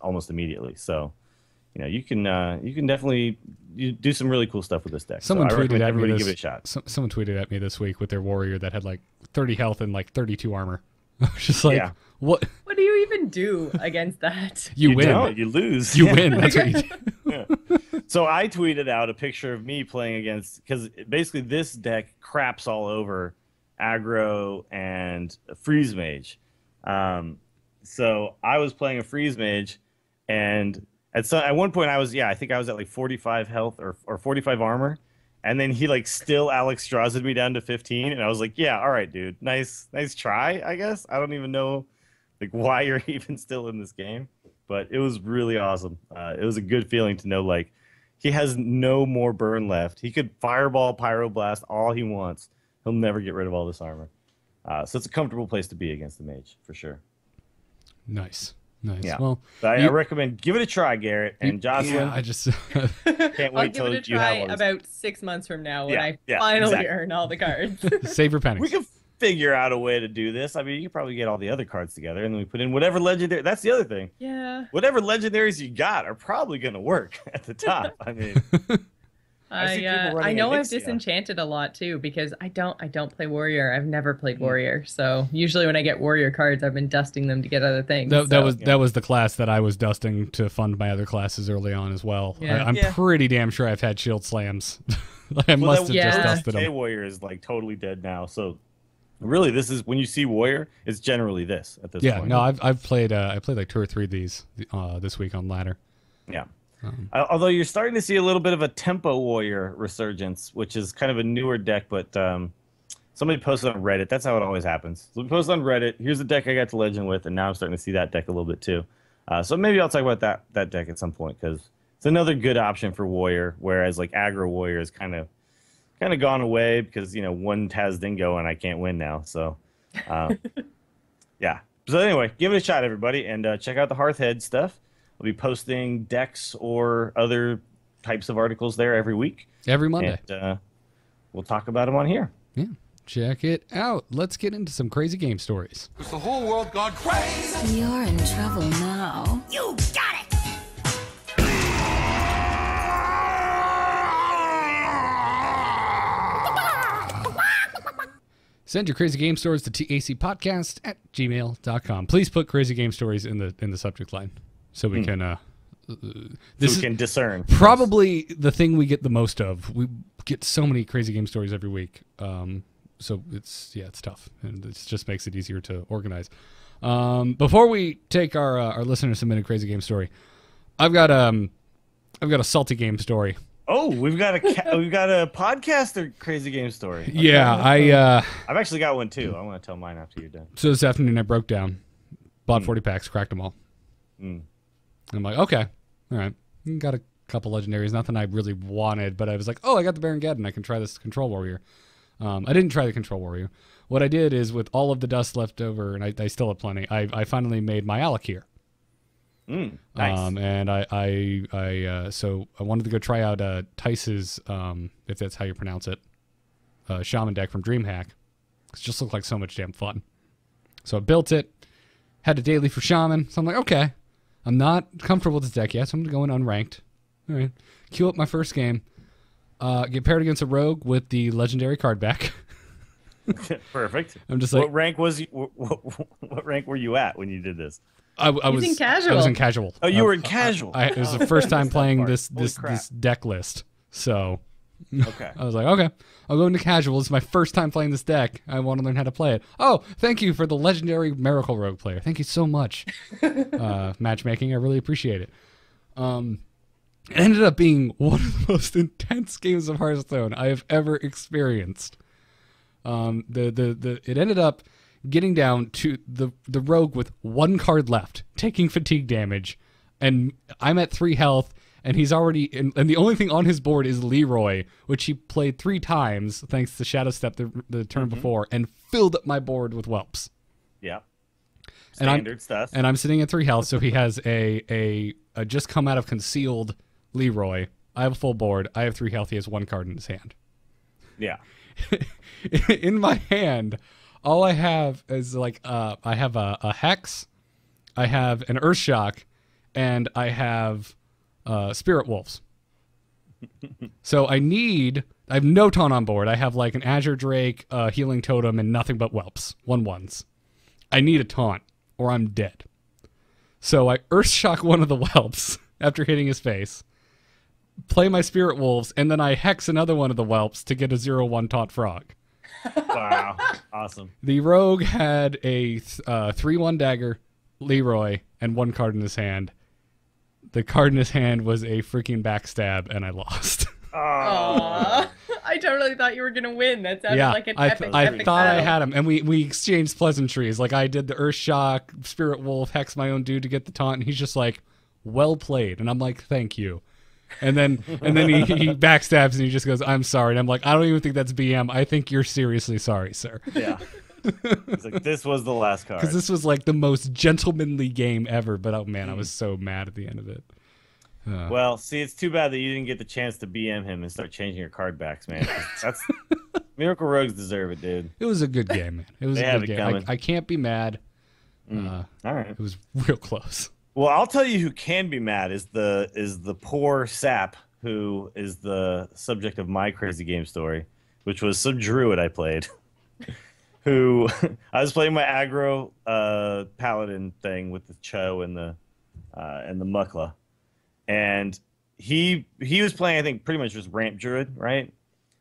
almost immediately. So you can definitely do some really cool stuff with this deck. Someone tweeted at me give it a shot. Someone tweeted at me this week with their warrior that had like 30 health and like 32 armor. I was just like, what? What do you even do against that? You win. Don't, you lose. You win. That's what you do. Yeah. So I tweeted out a picture of me playing against, because basically this deck craps all over aggro and freeze mage. So I was playing a freeze mage, and at one point I think I was at like 45 health or 45 armor. And then he like still Alex Straws'd me down to 15, and I was like, "Yeah, all right, dude, nice try, I guess." I don't even know like why you're even still in this game, but it was really awesome. It was a good feeling to know like he has no more burn left. He could fireball, pyroblast all he wants. He'll never get rid of all this armor. So it's a comfortable place to be against the mage for sure. Nice. Yeah. Well, I recommend give it a try, Garrett and Jocelyn. Yeah, I just can't wait till I'll give it a you try have one. about 6 months from now when I finally earn all the cards. save your pennies. We can figure out a way to do this. I mean, you can probably get all the other cards together, and then we put in whatever legendary. That's the other thing. Yeah. Whatever legendaries you got are probably going to work at the top. I mean, I know I've disenchanted a lot too because I don't play warrior. I've never played warrior, so usually when I get warrior cards, I've been dusting them to get other things. That was the class that I was dusting to fund my other classes early on as well. Yeah. I'm pretty damn sure I've had shield slams. I must have just dusted them. Warrior is like totally dead now, so really this is when you see warrior, it's generally this at this point. Yeah, no, I've played I played like 2 or 3 of these this week on ladder. Yeah. Although you're starting to see a little bit of a tempo warrior resurgence, which is kind of a newer deck, but somebody posted on Reddit. That's how it always happens. So we posted on Reddit, here's the deck I got to legend with, and now I'm starting to see that deck a little bit too. So maybe I'll talk about that deck at some point, because it's another good option for warrior, whereas like aggro warrior is kind of gone away because one has Dingo and I can't win now. So yeah. So anyway, give it a shot, everybody, and check out the Hearthhead stuff. I'll be posting decks or other types of articles there every week. Every Monday. And, we'll talk about them on here. Yeah. Check it out. Let's get into some crazy game stories. Is the whole world gone crazy? You're in trouble now. You got it! Send your crazy game stories to tacpodcast@gmail.com. Please put crazy game stories in the subject line so we can we can discern. Probably the thing we get the most of. We get so many crazy game stories every week. So it's tough, and it just makes it easier to organize. Before we take our listener submitted crazy game story, I've got a salty game story. Oh, we've got a podcaster crazy game story. Okay. Yeah, I've actually got one too. I want to tell mine after you're done. So this afternoon I broke down, bought 40 packs, cracked them all. I'm like, okay, all right. Got a couple legendaries, nothing I really wanted, but I was like, oh, I got the Baron Geddon. I can try this Control Warrior. I didn't try the Control Warrior. What I did is, with all of the dust left over, and I still have plenty, I finally made my Alakir. Nice. And so I wanted to go try out Tice's, if that's how you pronounce it, Shaman deck from DreamHack. It just looked like so much damn fun. So I built it, had a daily for Shaman. So I'm like, okay, I'm not comfortable with this deck yet, so I'm going to go in unranked. All right, queue up my first game, get paired against a rogue with the legendary card back. Perfect. I'm just like, what rank were you at when you did this? I was in casual. I was in casual. Oh, you were in casual. It was the first time playing this deck list. So Okay. I was like, okay, I'll go into casual. It's my first time playing this deck. I want to learn how to play it. Oh, thank you for the legendary Miracle Rogue player. Thank you so much. Matchmaking, I really appreciate it. It ended up being one of the most intense games of Hearthstone I have ever experienced. It ended up getting down to the rogue with one card left, taking fatigue damage, and I'm at 3 health, and he's already and the only thing on his board is Leroy, which he played 3 times thanks to Shadow Step the turn before, and filled up my board with whelps. Yeah. Standard stuff. And I'm sitting at 3 health, so he has a just come out of concealed Leroy. I have a full board. I have 3 health. He has 1 card in his hand. Yeah. In my hand, all I have is like I have a Hex, I have an Earthshock, and I have Spirit Wolves. So I have no taunt on board. I have like an Azure Drake, Healing Totem, and nothing but whelps. 1/1s. I need a taunt, or I'm dead. So I Earthshock one of the whelps after hitting his face, play my Spirit Wolves, and then I Hex another one of the whelps to get a 0/1 taunt frog. Wow. Awesome. The rogue had a 3/1 dagger, Leroy, and 1 card in his hand. The card in his hand was a freaking backstab, and I lost. Aww. I totally thought you were gonna win. That sounded like an epic thought battle. I had him, and we exchanged pleasantries. Like I did the Earthshock, Spirit Wolf, Hex my own dude to get the taunt, and he's just like, "Well played," and I'm like, "Thank you." And then he backstabs and he just goes, "I'm sorry." And I'm like, "I don't even think that's BM. I think you're seriously sorry, sir." Yeah. It's like, this was the last card. Because this was like the most gentlemanly game ever. But oh man, I was so mad at the end of it. Well, see, it's too bad that you didn't get the chance to BM him and start changing your card backs, man. That's Miracle Rogues deserve it, dude. It was a good game, man. It was a good game. I can't be mad. All right. It was real close. Well, I'll tell you who can be mad is the poor sap who is the subject of my crazy game story, which was some druid I played. Who I was playing my aggro paladin thing with the Cho and the Mukla, and he was playing, I think, pretty much just ramp druid, right?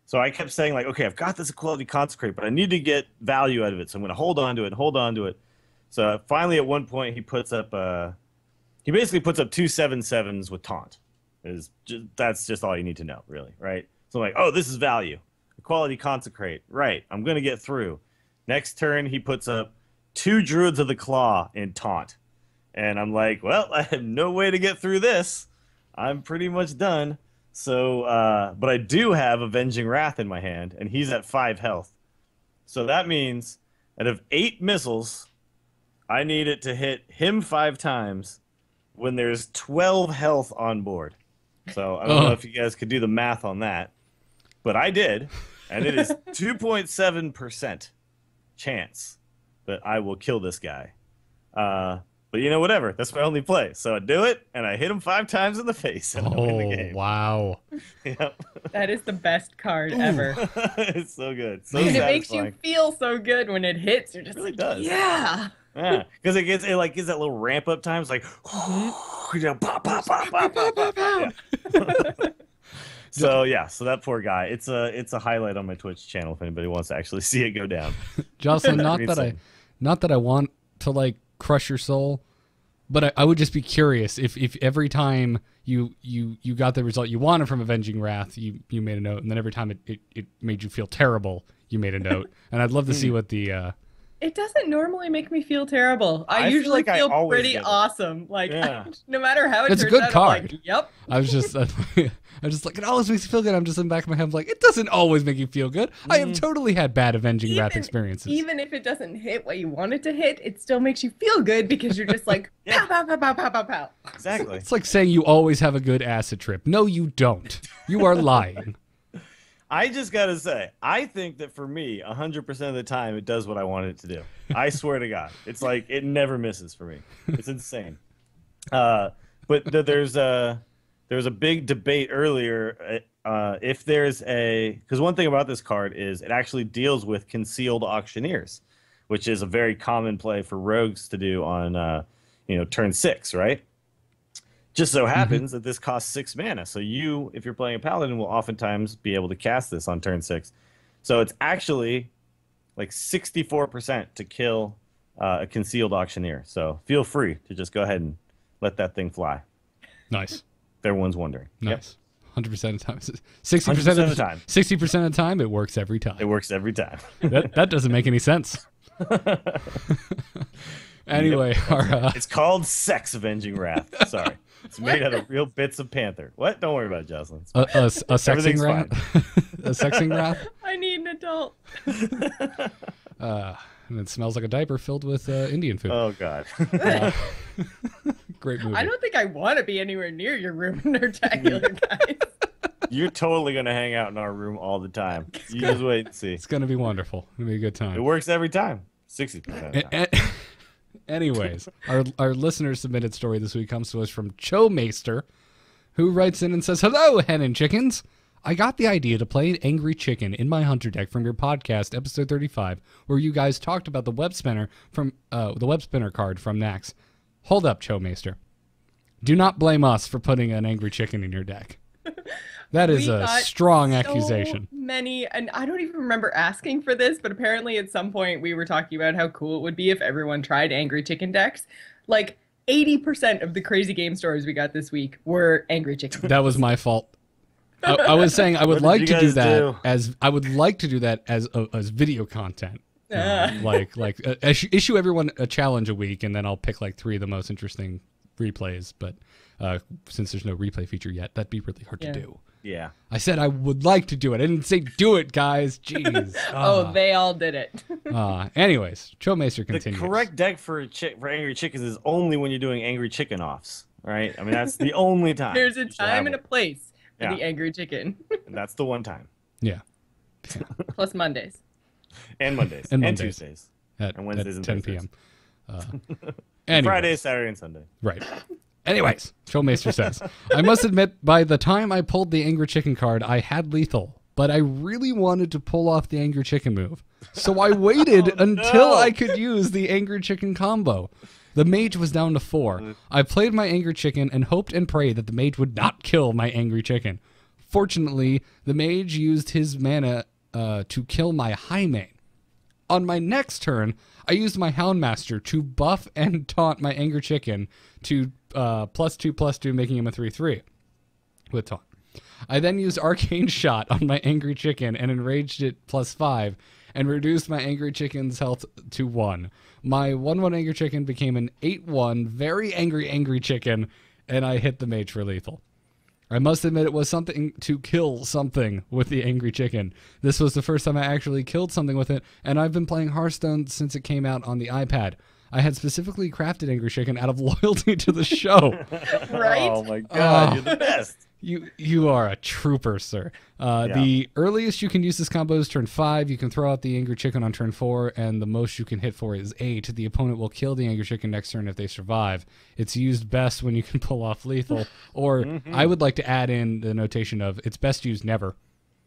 So I kept saying like, okay, I've got this equality consecrate, but I need to get value out of it, so I'm going to hold on to it. So finally, at one point, he basically puts up 2 7/7s with taunt. That's just all you need to know, really, right? So I'm like, oh, this is value. Equality consecrate, right? I'm going to get through. Next turn, he puts up 2 Druids of the Claw in taunt. And I'm like, well, I have no way to get through this. I'm pretty much done. So, but I do have Avenging Wrath in my hand, and he's at 5 health. So that means out of 8 missiles, I need it to hit him 5 times when there's 12 health on board. So I don't know if you guys could do the math on that. But I did, and it is 2.7% chance that I will kill this guy. But you know, whatever. That's my only play. So I do it, and I hit him 5 times in the face, and I win the game. Wow. Yep. That is the best card ever. It's so good. So and satisfying. it makes you feel so good when it hits. You're just really like, does. yeah. Yeah, because it gives that little ramp up time. It's like, pop, pop, pop, pop, pop, pop. Yeah. So that poor guy. It's a highlight on my Twitch channel if anybody wants to actually see it go down. Jocelyn, not that I want to like crush your soul, but I would just be curious if every time you got the result you wanted from Avenging Wrath, you made a note, and then every time it made you feel terrible, you made a note, and I'd love to see what the. It doesn't normally make me feel terrible. I usually feel pretty awesome. Like, no matter how it turns out, it's a good card. I'm like, yep. I was just like, it always makes you feel good. I'm just in the back of my head, I'm like, it doesn't always make you feel good. I have totally had bad Avenging Wrath experiences. Even if it doesn't hit what you want it to hit, it still makes you feel good because you're just like, pow, pow, pow, pow, pow, pow, pow. Exactly. It's like saying you always have a good acid trip. No, you don't. You are lying. I just gotta say, I think that for me, 100% of the time, it does what I want it to do. I swear to God, it's like it never misses for me. It's insane. But there's a big debate earlier if there's because one thing about this card is it actually deals with concealed auctioneers, which is a very common play for rogues to do on turn 6, right? Just so happens that this costs 6 mana. So you, if you're playing a paladin, will oftentimes be able to cast this on turn 6. So it's actually like 64% to kill a concealed auctioneer. So feel free to just go ahead and let that thing fly. Nice. If everyone's wondering. Nice. 100% of the time. 60% of the time. 60% of the time, it works every time. It works every time. that doesn't make any sense. Anyway, it's called Sex Avenging Wrath. Sorry. It's made out of real bits of panther. What? Don't worry about it, Jocelyn. A sexing wrath? A sexing wrath? I need an adult. And it smells like a diaper filled with Indian food. Oh, God. Great movie. I don't think I want to be anywhere near your room, Nerdtacular, guys. You're totally going to hang out in our room all the time. You just wait and see. It's going to be wonderful. It's going to be a good time. It works every time. 60% of the time. Anyways, our listener submitted story this week comes to us from Chowmaster, who writes in and says, "Hello, hen and chickens. I got the idea to play an angry chicken in my hunter deck from your podcast, episode 35, where you guys talked about the Webspinner from the Webspinner card from Nax. Hold up, Chowmaster. Do not blame us for putting an angry chicken in your deck. That is a strong accusation. Many, and I don't even remember asking for this, but apparently at some point we were talking about how cool it would be if everyone tried angry chicken decks. Like 80% of the crazy game stories we got this week were angry chicken. That was my fault. I was saying I would like to do that as video content. Issue everyone a challenge a week, and then I'll pick like 3 of the most interesting replays. But since there's no replay feature yet, that'd be really hard to do. Yeah. I said I would like to do it. I didn't say do it, guys. Jeez. Oh, they all did it. Anyways, Chowmaster continues. The correct deck for angry chickens is only when you're doing angry chicken offs, right? I mean, that's the only time. There's a time and a place for the angry chicken. And that's the one time. Yeah. Plus Mondays. And Mondays. And Tuesdays. And Wednesdays at and 10 Thursdays. p.m. Friday, Saturday, and Sunday. Right. Anyways, Chowmaster says, I must admit, by the time I pulled the Angry Chicken card, I had lethal, but I really wanted to pull off the Angry Chicken move. So I waited until I could use the Angry Chicken combo. The mage was down to 4. I played my Angry Chicken and hoped and prayed that the mage would not kill my Angry Chicken. Fortunately, the mage used his mana to kill my high main. On my next turn, I used my Houndmaster to buff and taunt my Angry Chicken to +2/+2, making him a 3/3 with taunt. I then used Arcane Shot on my Angry Chicken and enraged it +5 and reduced my Angry Chicken's health to 1. My 1/1 Angry Chicken became an 8/1 very angry chicken, and I hit the mage for lethal. I must admit it was something to kill something with the Angry Chicken. This was the first time I actually killed something with it, and I've been playing Hearthstone since it came out on the iPad. I had specifically crafted Angry Chicken out of loyalty to the show. Right? Oh my God, you're the best. You are a trooper, sir. The earliest you can use this combo is turn 5. You can throw out the Angry Chicken on turn 4, and the most you can hit for is 8. The opponent will kill the Angry Chicken next turn if they survive. It's used best when you can pull off lethal, or I would like to add in the notation of it's best used never.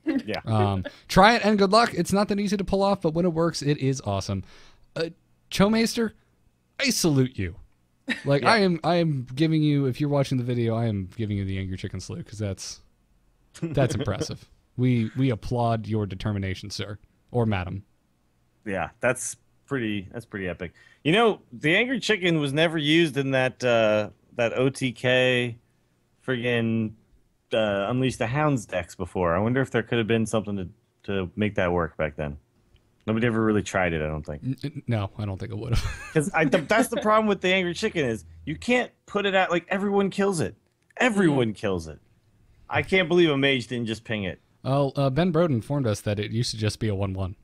Yeah. Try it and good luck. It's not that easy to pull off, but when it works, it is awesome. Chowmaster, I salute you. Like I am giving you, if you're watching the video, I am giving you the Angry Chicken salute because that's impressive. We applaud your determination, sir or madam. Yeah, that's pretty epic. You know, the Angry Chicken was never used in that OTK friggin' Unleash the Hounds decks before. I wonder if there could have been something to make that work back then. Nobody ever really tried it, I don't think. No, I don't think it would have. Because that's the problem with the Angry Chicken is you can't put it out, like everyone kills it. Everyone kills it. I can't believe a mage didn't just ping it. Well, Ben Broden informed us that it used to just be a 1/1.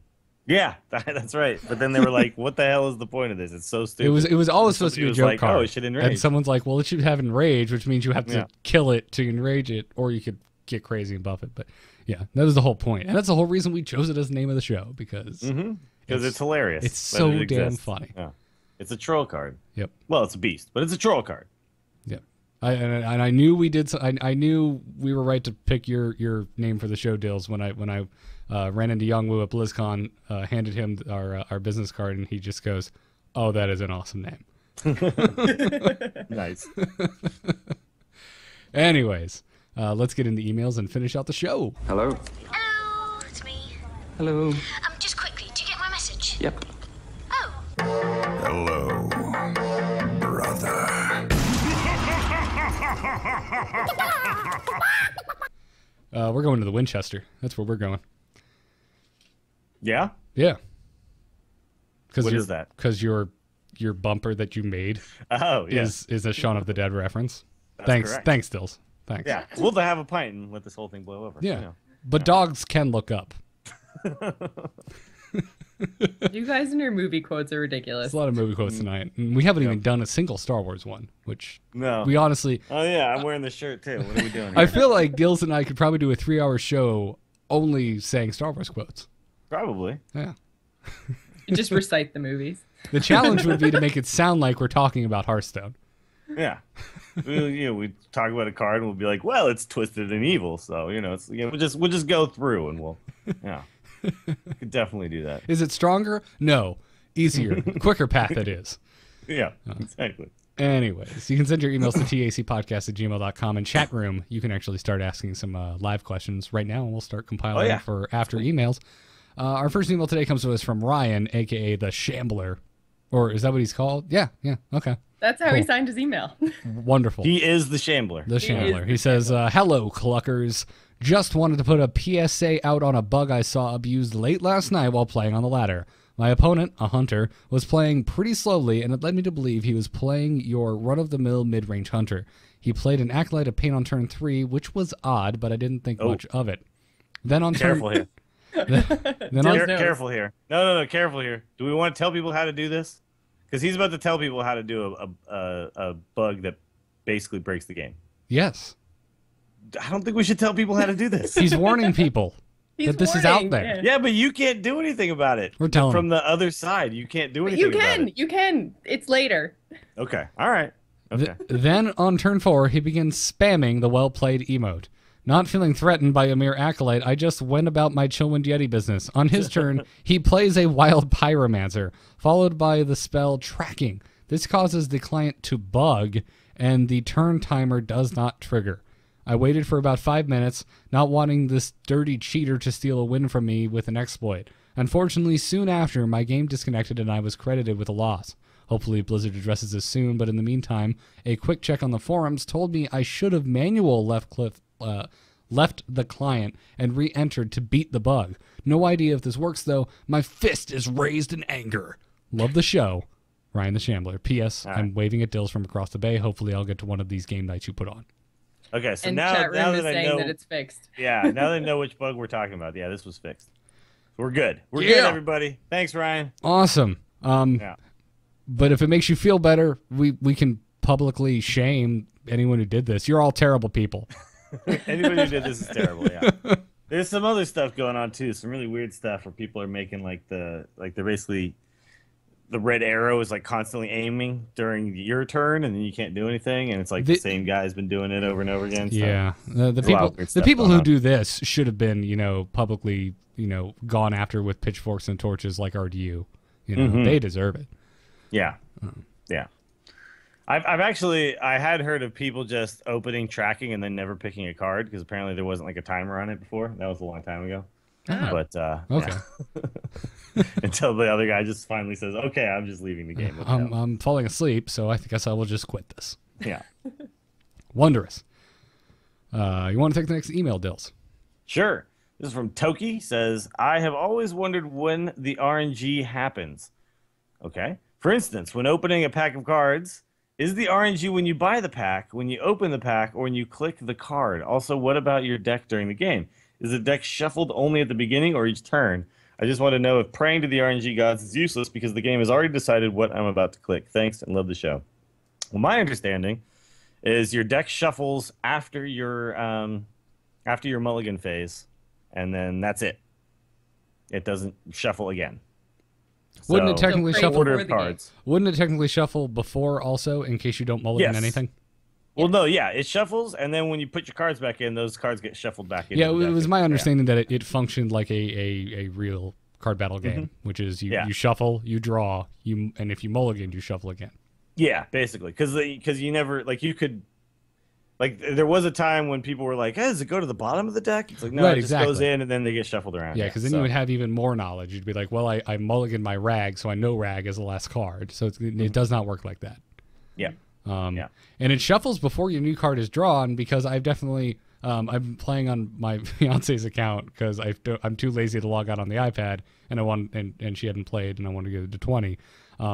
Yeah, that's right. But then they were like, what the hell is the point of this? It's so stupid. It was always supposed to be a joke card. Oh, it should enrage. And someone's like, well, it should have enrage, which means you have to kill it to enrage it, or you could get crazy and buff it. But yeah, that was the whole point. And that's the whole reason we chose it as the name of the show, because it's hilarious. It's so damn funny. Yeah. It's a troll card. Yep. Well, it's a beast, but it's a troll card. Yep. I knew we did. I knew we were right to pick your name for the show, Dills, when I ran into Youngwoo at BlizzCon, handed him our business card, and he just goes, "Oh, that is an awesome name." Nice. Anyways, let's get into emails and finish out the show. Hello. Hello, it's me. Hello. Just quickly, do you get my message? Yep. Oh. Hello, brother. We're going to the Winchester. That's where we're going. Yeah? Yeah. What is that? Because your bumper that you made is a Shaun of the Dead reference. That's correct. Thanks, Dills. Thanks. Yeah, we'll have a pint and let this whole thing blow over. Yeah. You know. But dogs can look up. You guys and your movie quotes are ridiculous. There's a lot of movie quotes tonight. And we haven't even done a single Star Wars one, which we honestly... Oh, yeah, I'm wearing this shirt, too. What are we doing here? I feel like Dills and I could probably do a 3-hour show only saying Star Wars quotes. Probably. Yeah. You just recite the movies. The challenge would be to make it sound like we're talking about Hearthstone. Yeah. We talk about a card and we'll be like, well, it's twisted and evil. So, it's we'll just go through and we'll, we could definitely do that. Is it stronger? No. Easier. Quicker path it is. Yeah, exactly. Anyways, you can send your emails to tacpodcast@gmail.com. In chat room, you can actually start asking some live questions right now, and we'll start compiling for after emails. Our first email today comes to us from Ryan, a.k.a. the Shambler. Or is that what he's called? Yeah, okay. That's how he signed his email. Wonderful. He is the Shambler. The Shambler. He says, hello, Cluckers. Just wanted to put a PSA out on a bug I saw abused late last night while playing on the ladder. My opponent, a hunter, was playing pretty slowly, and it led me to believe he was playing your run-of-the-mill mid-range hunter. He played an Acolyte of Pain on turn 3, which was odd, but I didn't think much of it. Then on Careful turn... here. Careful here. No, careful here. Do we want to tell people how to do this? Because he's about to tell people how to do a bug that basically breaks the game. Yes. I don't think we should tell people how to do this. He's warning people that this is out there. Yeah, but you can't do anything about it. We're telling from the other side. You can't do anything about it. You can. It's later. Okay. All right. Okay. Then on turn 4, he begins spamming the well-played emote. Not feeling threatened by a mere acolyte, I just went about my Chillwind Yeti business. On his turn, he plays a Wild Pyromancer, followed by the spell Tracking. This causes the client to bug, and the turn timer does not trigger. I waited for about 5 minutes, not wanting this dirty cheater to steal a win from me with an exploit. Unfortunately, soon after, my game disconnected and I was credited with a loss. Hopefully Blizzard addresses this soon, but in the meantime, a quick check on the forums told me I should have manual left the client and re-entered to beat the bug. No idea if this works, though. My fist is raised in anger. Love the show. Ryan the Shambler. P.S. Right. I'm waving at Dills from across the bay. Hopefully I'll get to one of these game nights you put on. Okay, so and now chat room that is I saying know that it's fixed. Yeah, now that I know which bug we're talking about. Yeah, this was fixed. We're good. We're good, everybody. Thanks, Ryan. Awesome. But if it makes you feel better, we can publicly shame anyone who did this. You're all terrible people. Anybody who did this is terrible, yeah. There's some other stuff going on too, some really weird stuff where people are making they're basically the red arrow is like constantly aiming during your turn and then you can't do anything, and it's like the same guy's been doing it over and over again. So yeah. The people who do this should have been, publicly, gone after with pitchforks and torches like RDU. They deserve it. Yeah. Yeah. I had heard of people just opening Tracking and then never picking a card because apparently there wasn't like a timer on it before. That was a long time ago. Oh. But okay. Yeah. Until the other guy just finally says, "Okay, I'm just leaving the game." I'm falling asleep, so I guess I will just quit this. Yeah. Wondrous. You want to take the next email, Dills? Sure. This is from Toki. Says, "I have always wondered when the RNG happens." Okay. For instance, when opening a pack of cards, is the RNG when you buy the pack, when you open the pack, or when you click the card? Also, what about your deck during the game? Is the deck shuffled only at the beginning or each turn? I just want to know if praying to the RNG gods is useless because the game has already decided what I'm about to click. Thanks and love the show. Well, my understanding is your deck shuffles after your mulligan phase, and then that's it. It doesn't shuffle again. Wouldn't it technically shuffle order of cards? Wouldn't it technically shuffle before also in case you don't mulligan anything? Well, no, yeah, it shuffles, and then when you put your cards back in, those cards get shuffled back in. Yeah, it was my understanding that it functioned like a real card battle game, which is you shuffle, you draw, and if you mulligan, you shuffle again. Yeah, basically, because you never you could. Like there was a time when people were like, hey, does it go to the bottom of the deck? It's like, no, right, it just goes in and then they get shuffled around. Yeah, because then you would have even more knowledge. You'd be like, well, I mulliganed my rag, so I know rag is the last card. So it does not work like that. Yeah. And it shuffles before your new card is drawn, because I've definitely I've been playing on my fiance's account because I'm too lazy to log out on the iPad, and she hadn't played, and I wanted to get it to 20.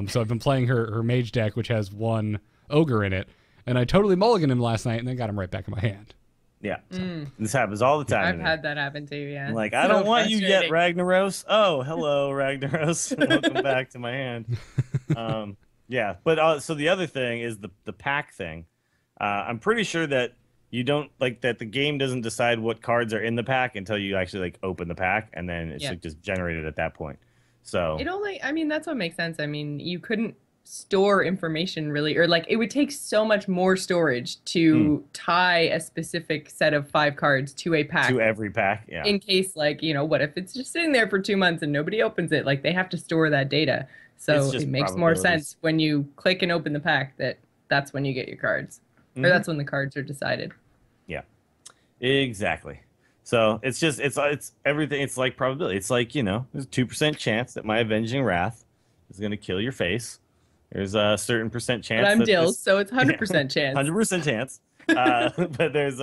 So I've been playing her mage deck, which has one ogre in it, and I totally mulliganed him last night, and then got him right back in my hand. Yeah, this happens all the time. I've had that happen too. Yeah, I'm like, I don't want you yet, Ragnaros. Oh, hello, Ragnaros. Welcome back to my hand. Yeah, but so the other thing is the pack thing. I'm pretty sure that you don't like that the game doesn't decide what cards are in the pack until you actually like open the pack, and then it's like just generated at that point. So it only, I mean, that's what makes sense. I mean, you couldn't store information really, or like it would take so much more storage to tie a specific set of 5 cards to a pack. To every pack, yeah. In case, like, you know, what if it's just sitting there for 2 months and nobody opens it? Like, they have to store that data. So it makes more sense when you click and open the pack that's when you get your cards. Or that's when the cards are decided. Yeah, exactly. So it's just, it's everything. It's like probability. It's like, you know, there's a 2% chance that my Avenging Wrath is going to kill your face. There's a certain percent chance. But I'm Dills, so it's 100% chance. 100% chance. But there's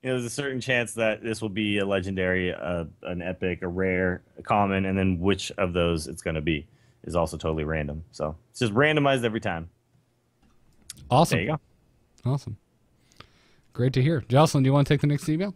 there's a certain chance that this will be a legendary, an epic, a rare, a common, and then which of those it's going to be is also totally random. So it's just randomized every time. Awesome. There you go. Awesome. Great to hear. Jocelyn, do you want to take the next email?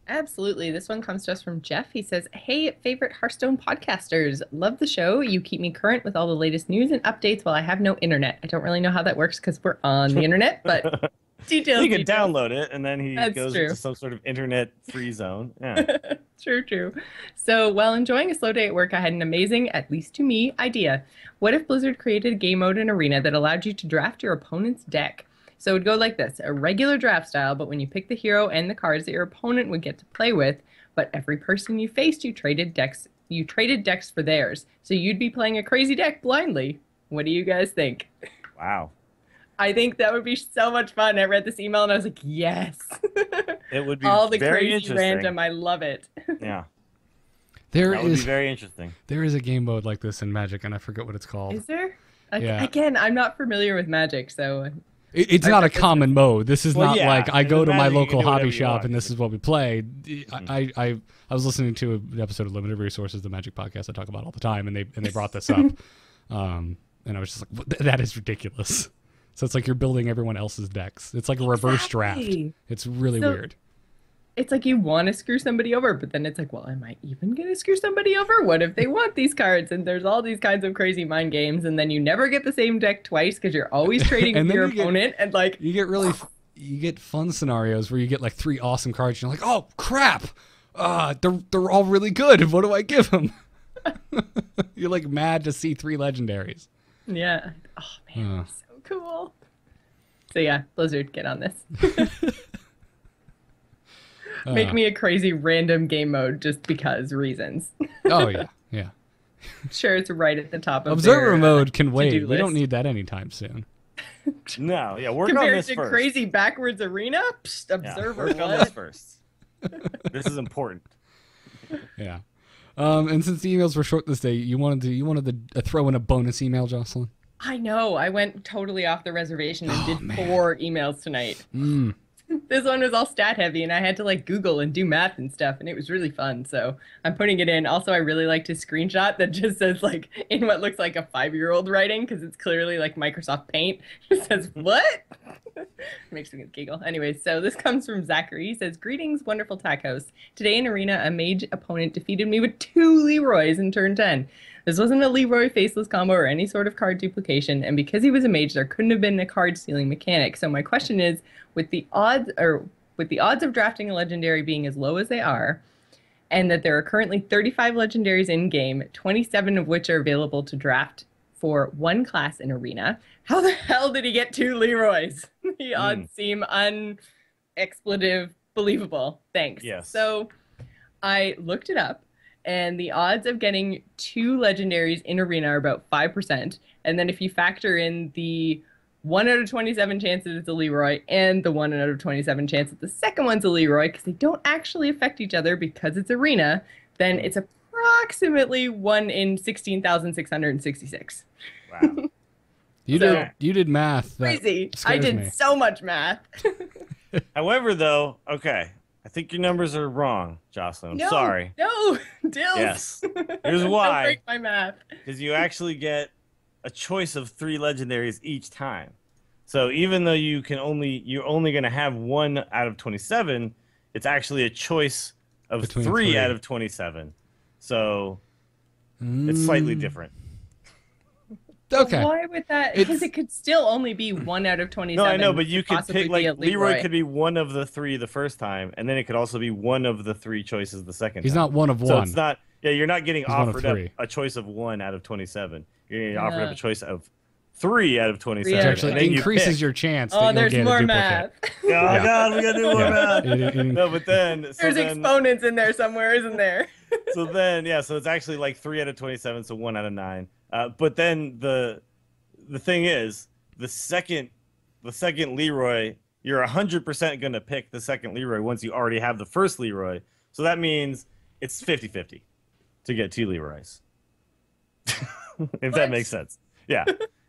Absolutely. This one comes to us from Jeff. He says, hey, favorite Hearthstone podcasters. Love the show. You keep me current with all the latest news and updates while I have no internet. I don't really know how that works because we're on the internet, but details. You can download it, and then he goes into some sort of internet-free zone. Yeah. True. So while enjoying a slow day at work, I had an amazing, at least to me, idea. What if Blizzard created a game mode in Arena that allowed you to draft your opponent's deck? So it would go like this, a regular draft style, but when you pick the hero and the cards that your opponent would get to play with, but every person you faced, you traded decks for theirs. So you'd be playing a crazy deck blindly. What do you guys think? Wow. I think that would be so much fun. I read this email and I was like, yes. It would be all the very crazy random. I love it. Yeah. That would be very interesting. There is a game mode like this in Magic, and I forget what it's called. Is there? Yeah. Again, I'm not familiar with Magic, so... It's not a common mode. This is not like I go to my Magic, local hobby shop and this is what we play. I was listening to an episode of Limited Resources, the Magic podcast I talk about all the time, and they brought this up, and I was just like, that is ridiculous. So it's like you're building everyone else's decks. It's like a reverse draft. It's really weird. It's like you want to screw somebody over, but then it's like, well, am I even going to screw somebody over? What if they want these cards? And there's all these kinds of crazy mind games, and then you never get the same deck twice because you're always trading with your opponent. And like, you get fun scenarios where you get like 3 awesome cards. And you're like, oh crap, they're all really good. What do I give them? You're like mad to see 3 legendaries. Yeah. Oh man, so cool. So yeah, Blizzard, get on this. Make me a crazy random game mode just because reasons. Oh, yeah. Sure, it's right at the top of Observer mode can wait. We don't need that anytime soon. No, yeah, work Compared on this to first. crazy backwards arena? Psst, observer, work on this first. This is important. Yeah. And since the emails were short this day, you wanted to throw in a bonus email, Jocelyn? I know. I went totally off the reservation and did 4 emails tonight. This one was all stat heavy, and I had to like Google and do math and stuff, and it was really fun. So I'm putting it in. Also, I really liked his screenshot that just says like in what looks like a 5-year-old writing because it's clearly like Microsoft Paint. It says what? Makes me giggle. Anyways, so this comes from Zachary. He says, "Greetings, wonderful tacos. Today in Arena, a mage opponent defeated me with 2 Leroys in turn 10. This wasn't a Leroy faceless combo or any sort of card duplication, and because he was a mage, there couldn't have been a card stealing mechanic. So my question is, with the odds of drafting a legendary being as low as they are, and that there are currently 35 legendaries in game, 27 of which are available to draft for 1 class in Arena, how the hell did he get 2 Leroys? The odds seem unexpletive believable. Thanks." Yes. So I looked it up, and the odds of getting 2 legendaries in Arena are about 5%. And then if you factor in the 1 out of 27 chance that it's a Leroy, and the 1 out of 27 chance that the second one's a Leroy, because they don't actually affect each other because it's arena, then it's approximately 1 in 16,666. Wow. You did math. Crazy. I did so much math. However, though, okay, I think your numbers are wrong, Jocelyn. I'm sorry. No, Dills. Yes. Here's why. Don't break my math. Because you actually get a choice of 3 legendaries each time. So even though you're only going to have 1 out of 27, it's actually a choice of Between 3 out of 27. So it's slightly different. Okay. But why would that? Because it could still only be 1 out of 27. No, I know, but you could pick, like, Leroy could be 1 of the 3 the first time, and then it could also be 1 of the 3 choices the second time. He's not 1 of 1. So it's not, you're not getting offered up 3. a choice of 1 out of 27. You're getting offered up a choice of 3 out of 27. Which actually increases your chance that you'll get more a duplicate. math. Oh, God, we got to do more math. No, but then... There's exponents in there somewhere, isn't there? So then, so it's actually like 3 out of 27, so 1 out of 9. But then the thing is, the second Leroy, you're 100% going to pick the second Leroy once you already have the first Leroy. So that means it's 50-50 to get 2 Leroys. If that makes sense. Yeah.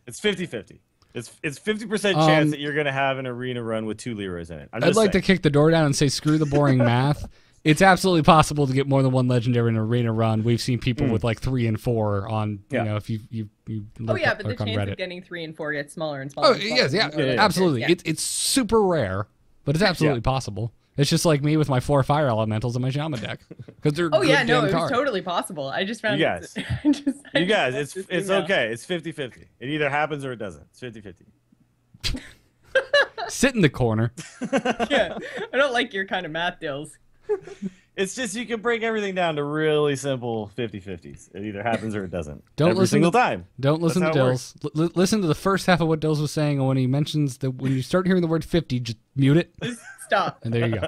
It's 50-50. It's 50% chance that you're going to have an arena run with 2 Leroys in it. I'd like to kick the door down and say screw the boring math. It's absolutely possible to get more than 1 legendary in an arena run. We've seen people with like 3 and 4 on, you know, if you look, but the chance Reddit. of getting 3 and 4 gets smaller and smaller. Oh, yes, absolutely. Yeah. It's super rare, but it's absolutely possible. It's just like me with my 4 fire elementals in my Shaman deck. Because they're it was totally possible. I just found you guys, it's okay. It's 50-50. It either happens or it doesn't. It's 50-50. Sit in the corner. Yeah, I don't like your kind of math, Dills. It's just you can break everything down to really simple 50-50s. It either happens or it doesn't. Don't every listen single time. Don't listen to Dills. Listen to the first half of what Dills was saying, and when he mentions that when you start hearing the word 50, just mute it. Stop. And there you go.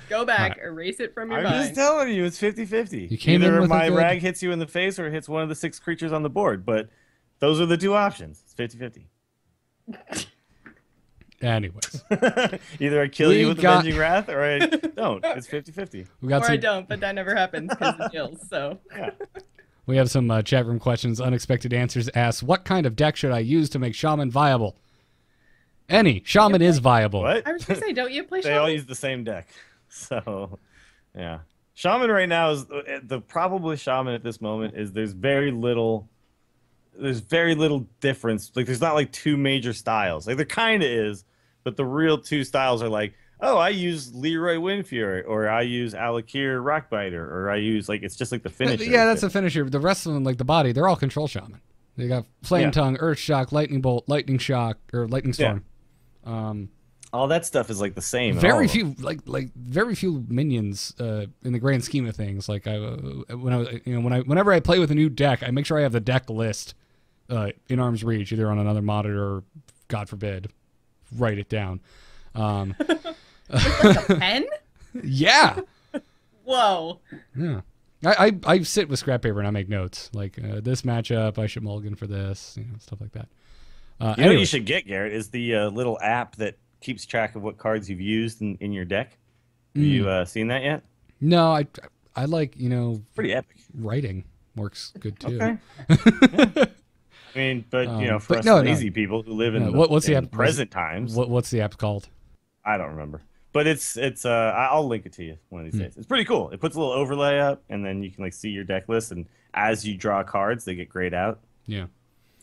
Go back, erase it from your mind. I'm just telling you, it's 50-50. You came either in with my rag hits you in the face or it hits one of the 6 creatures on the board, but those are the 2 options. It's 50-50. Anyways. Either I kill you with Avenging Wrath or I don't. It's 50-50. I don't, but that never happens because of Dills, so. Yeah. We have some chat room questions. Unexpected Answers asks, what kind of deck should I use to make Shaman viable? Any. Shaman is viable. What? I was going to say, don't you play Shaman? They all use the same deck. So, yeah. Shaman right now is the problem with Shaman at this moment is there's very little difference. Like, there's not like 2 major styles. Like, there kind of is, but the real 2 styles are like, oh, I use Leroy Windfury, or I use Alakir Rockbiter, or I use, like, it's just like the finisher. Yeah, that's the finisher. The rest of them, like the body, they're all control Shaman. They got Flame Tongue, Earth Shock, Lightning Bolt, Lightning Shock, or Lightning Storm. All that stuff is like the same. Very few, like very few minions in the grand scheme of things. Like whenever I play with a new deck, I make sure I have the deck list in arm's reach, either on another monitor or, God forbid, write it down. With like a pen? Yeah. Whoa. Yeah. I sit with scrap paper and I make notes. Like this matchup, I should mulligan for this, stuff like that. You know what you should get, Garrett, is the little app that keeps track of what cards you've used in your deck. Have you seen that yet? No, I like, pretty epic. Writing works good too. Okay. Yeah. I mean, but for us lazy people who live in what's the app? Present times. What's the app called? I don't remember. But it's I'll link it to you one of these days. It's pretty cool. It puts a little overlay up, and then you can like see your deck list, and as you draw cards, they get grayed out. Yeah.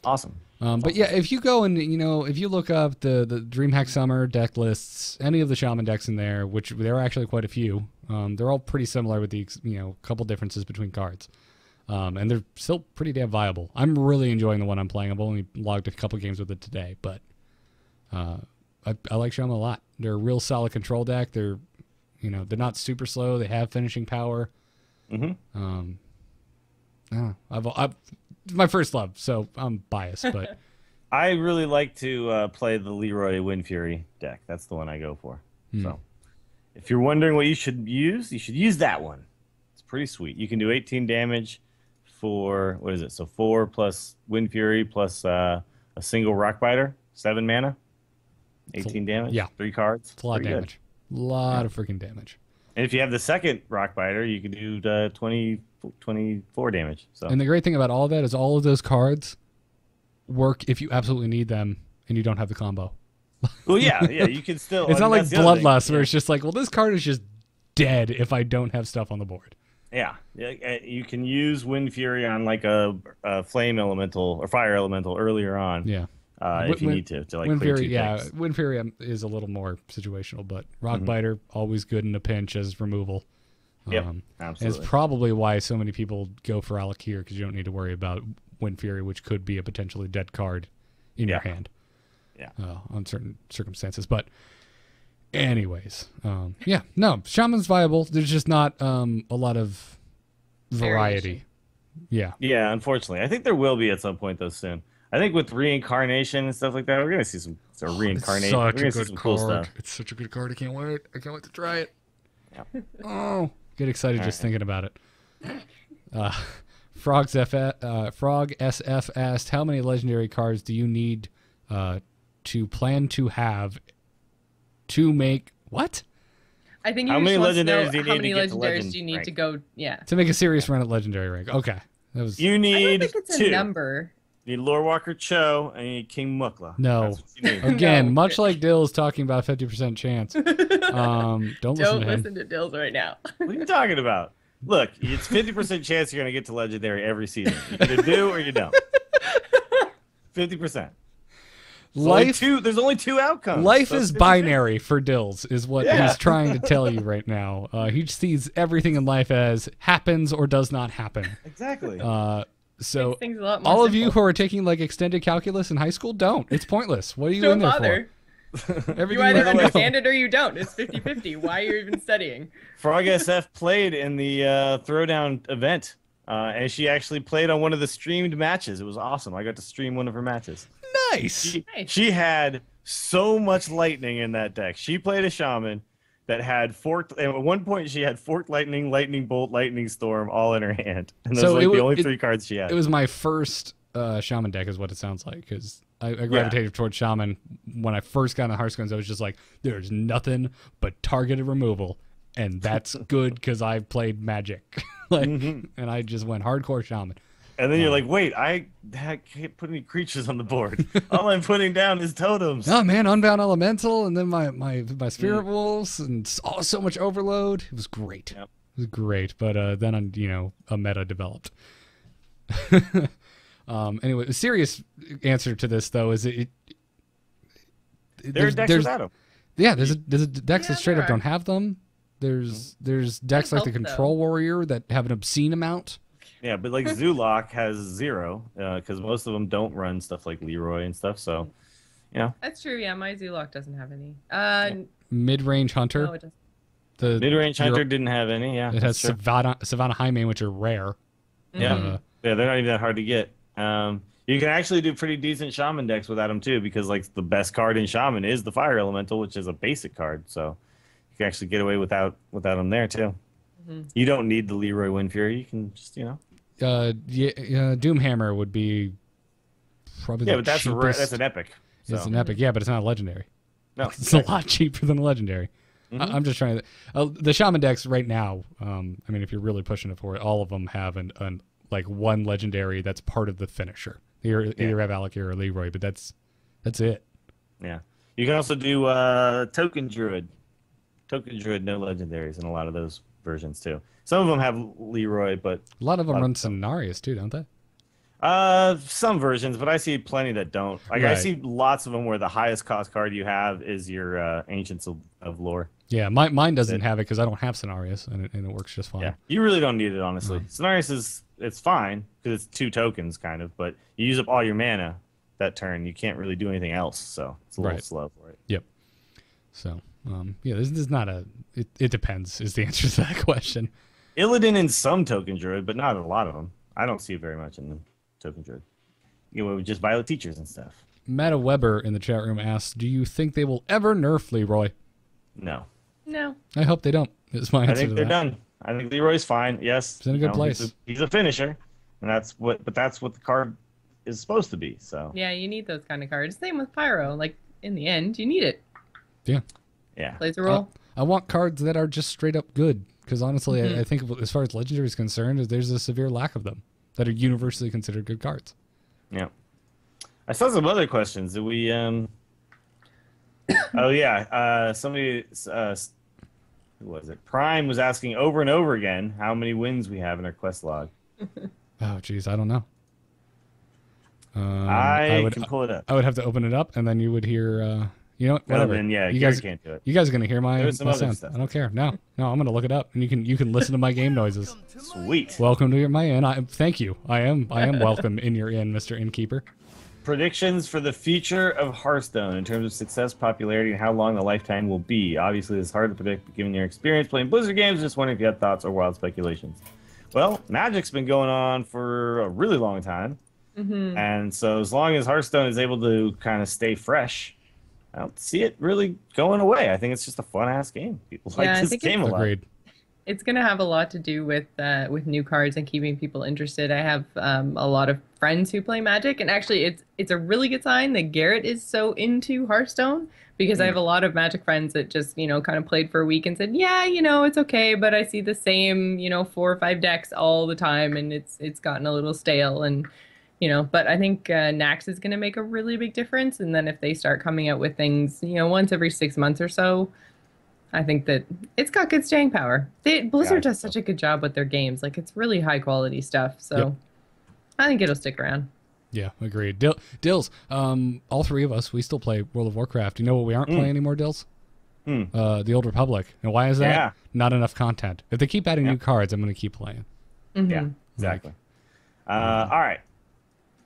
Awesome. But yeah, if you go and if you look up the DreamHack Summer deck lists, any of the Shaman decks in there, which there are actually quite a few, they're all pretty similar with the couple differences between cards, and they're still pretty damn viable. I'm really enjoying the one I'm playing. I've only logged a couple games with it today, but I like Shaman a lot. They're a real solid control deck. They're they're not super slow. They have finishing power. Mm-hmm. I've my first love, so I'm biased, but I really like to play the Leroy Windfury deck. That's the one I go for. So if you're wondering what you should use that one. It's pretty sweet. You can do 18 damage for, what is it? So 4 plus Windfury plus a single Rockbiter. 7 mana, 18 damage. Yeah. 3 cards. It's a lot of damage. A lot of freaking damage. And if you have the second Rock Biter, you can do 24 damage. So. And the great thing about all of that is all of those cards work if you absolutely need them and you don't have the combo. Well, yeah, you can still. It's not like Bloodlust where it's just like, well, this card is just dead if I don't have stuff on the board. Yeah, you can use Wind Fury on like a Flame Elemental or Fire Elemental earlier on. Yeah. If you need to like Wind clear Fury, 2 things. Wind Fury is a little more situational, but Rock Biter always good in a pinch as removal. Yep, And absolutely. it's probably why so many people go for Alakir, because you don't need to worry about Wind Fury, which could be a potentially dead card in your hand. Yeah. On certain circumstances, but anyways, Shaman's viable. There's just not a lot of variety. Variation. Yeah, unfortunately. I think there will be at some point though soon. I think with reincarnation and stuff like that, we're gonna see some reincarnation. It's such we're gonna a see good some card. cool stuff. It's such a good card. I can't wait. I can't wait to try it. Yeah. Oh, get excited just thinking about it. Frog SF asked, how many legendary cards do you need to plan to have to make what? I think How many legendaries do you how need many to get to legendaries legend do you need rank? to go? Yeah. To make a serious run at legendary rank. Okay. That was You I don't need think it's 2. a number. You need Lore Walker Cho and you need King Mukla. No. That's what you need. Again, No. much like Dill's talking about 50% chance. Don't listen Don't to him. listen to Dills right now. What are you talking about? Look, it's 50% chance you're gonna get to legendary every season. You either do or you don't. 50%. There's only two outcomes. Life So is 50%. binary for Dills, is what Yeah. he's trying to tell you right now. He sees everything in life as happens or does not happen. Exactly. So Makes things a lot more all of you simple. who are taking like extended calculus in high school, don't. It's pointless. What are you Don't in there bother. for? You Everything either you know. understand it or you don't. It's 50-50. Why are you even studying? Frog SF played in the Throwdown event, and she actually played on one of the streamed matches. It was awesome. I got to stream one of her matches. Nice. She had so much lightning in that deck. She played a shaman that had forked. And at one point, she had forked lightning, lightning bolt, lightning storm, all in her hand. And those So were like it the wa- only it- 3 cards she had. It was my first shaman deck, is what it sounds like, because I gravitated towards shaman when I first got into Hearthstone. I was just like, there's nothing but targeted removal, and that's good because I played Magic, and I just went hardcore shaman. And then you're like, wait, I can't put any creatures on the board. All I'm putting down is totems. Oh man, Unbound Elemental, and then my Spirit Wolves, and so much overload. It was great. Yep. It was great, but then a meta developed. Anyway, the serious answer to this though is There are decks without them. Yeah, there's decks Yeah, that straight there up don't are. have them. There's decks like the help, though. Control Warrior that have an obscene amount. Yeah, but like Zulok has 0 because most of them don't run stuff like Leroy and stuff. So, That's true. Yeah, my Zulok doesn't have any. Mid-range Hunter. No, it doesn't. The mid-range Hunter didn't have any. Yeah, It has that's true. Savannah Highmane, which are rare. Yeah, Uh, yeah, they're not even that hard to get. You can actually do pretty decent Shaman decks without them too, because like the best card in Shaman is the Fire Elemental, which is a basic card. So you can actually get away without them there too. You don't need the Leroy Wind Fury. You can just Doomhammer would be probably yeah, the but that's cheapest. That's an epic. It's So. an epic, yeah, but it's not a legendary. No, It's a lot cheaper than a legendary. I'm just trying to. The shaman decks right now. I mean, if you're really pushing it for it, all of them have an like one legendary that's part of the finisher. Either have Alakir or Leroy, but that's it. Yeah, you can also do Token Druid. Token Druid, no legendaries in a lot of those versions too. Some of them have Leroy, but A lot of them run Cenarius too, don't they? some versions, but I see plenty that don't. Like I Right. see lots of them where the highest cost card you have is your Ancients of Lore. Yeah, mine doesn't have it because I don't have Cenarius, and it works just fine. Yeah, you really don't need it honestly. Cenarius it's fine because it's 2 tokens kind of, but you use up all your mana that turn. You can't really do anything else, so it's a little Right. slow for it. Yep. So, this is not a. It depends. Is the answer to that question. Illidan in some Token Druid, but not a lot of them. I don't see it very much in the Token Druid. You know, just Violet Teachers and stuff. Matta Weber in the chat room asks, "Do you think they will ever nerf Leroy?" No. No. I hope they don't. Is my answer I think to they're that. done. I think Leroy's fine. Yes, He's in a good place. He's a finisher, and that's what the card is supposed to be. So yeah, you need those kind of cards. Same with Pyro. Like in the end, you need it. Yeah. Plays a role. I want cards that are just straight up good. Because honestly, I think as far as Legendary is concerned, there's a severe lack of them that are universally considered good cards. Yeah. I saw some other questions. Did we? Oh yeah. Somebody. Who was it? Prime was asking over and over again how many wins we have in our quest log. Oh, geez, I don't know. I can pull it up. I would have to open it up, and then you would hear. You know what? Whatever. Then, yeah, you guys can't do it. You guys are gonna hear my sound. Stuff. I don't care. No, I'm gonna look it up, and you can listen to my game noises. Sweet. Welcome to my inn. Thank you. I am welcome in your inn, Mr. Innkeeper. Predictions for the future of Hearthstone in terms of success, popularity, and how long the lifetime will be. Obviously, it's hard to predict, but given your experience playing Blizzard games, just wondering if you had thoughts or wild speculations. Well, Magic's been going on for a really long time, and so as long as Hearthstone is able to kind of stay fresh, I don't see it really going away. I think it's just a fun-ass game. People like this game a lot. Agreed. It's going to have a lot to do with new cards and keeping people interested. I have a lot of friends who play Magic, and actually it's a really good sign that Garrett is so into Hearthstone, because I have a lot of Magic friends that just, kind of played for a week and said, yeah, it's okay, but I see the same, 4 or 5 decks all the time, and it's gotten a little stale. And but I think Naxx is going to make a really big difference. And then if they start coming out with things, once every 6 months or so, I think that it's got good staying power. Blizzard does such a good job with their games. Like, it's really high quality stuff. So I think it'll stick around. Yeah, agreed. Dills, all three of us, we still play World of Warcraft. You know what we aren't playing anymore, Dills? The Old Republic. And why is that? Yeah. Not enough content. If they keep adding new cards, I'm going to keep playing. Yeah, exactly. All right.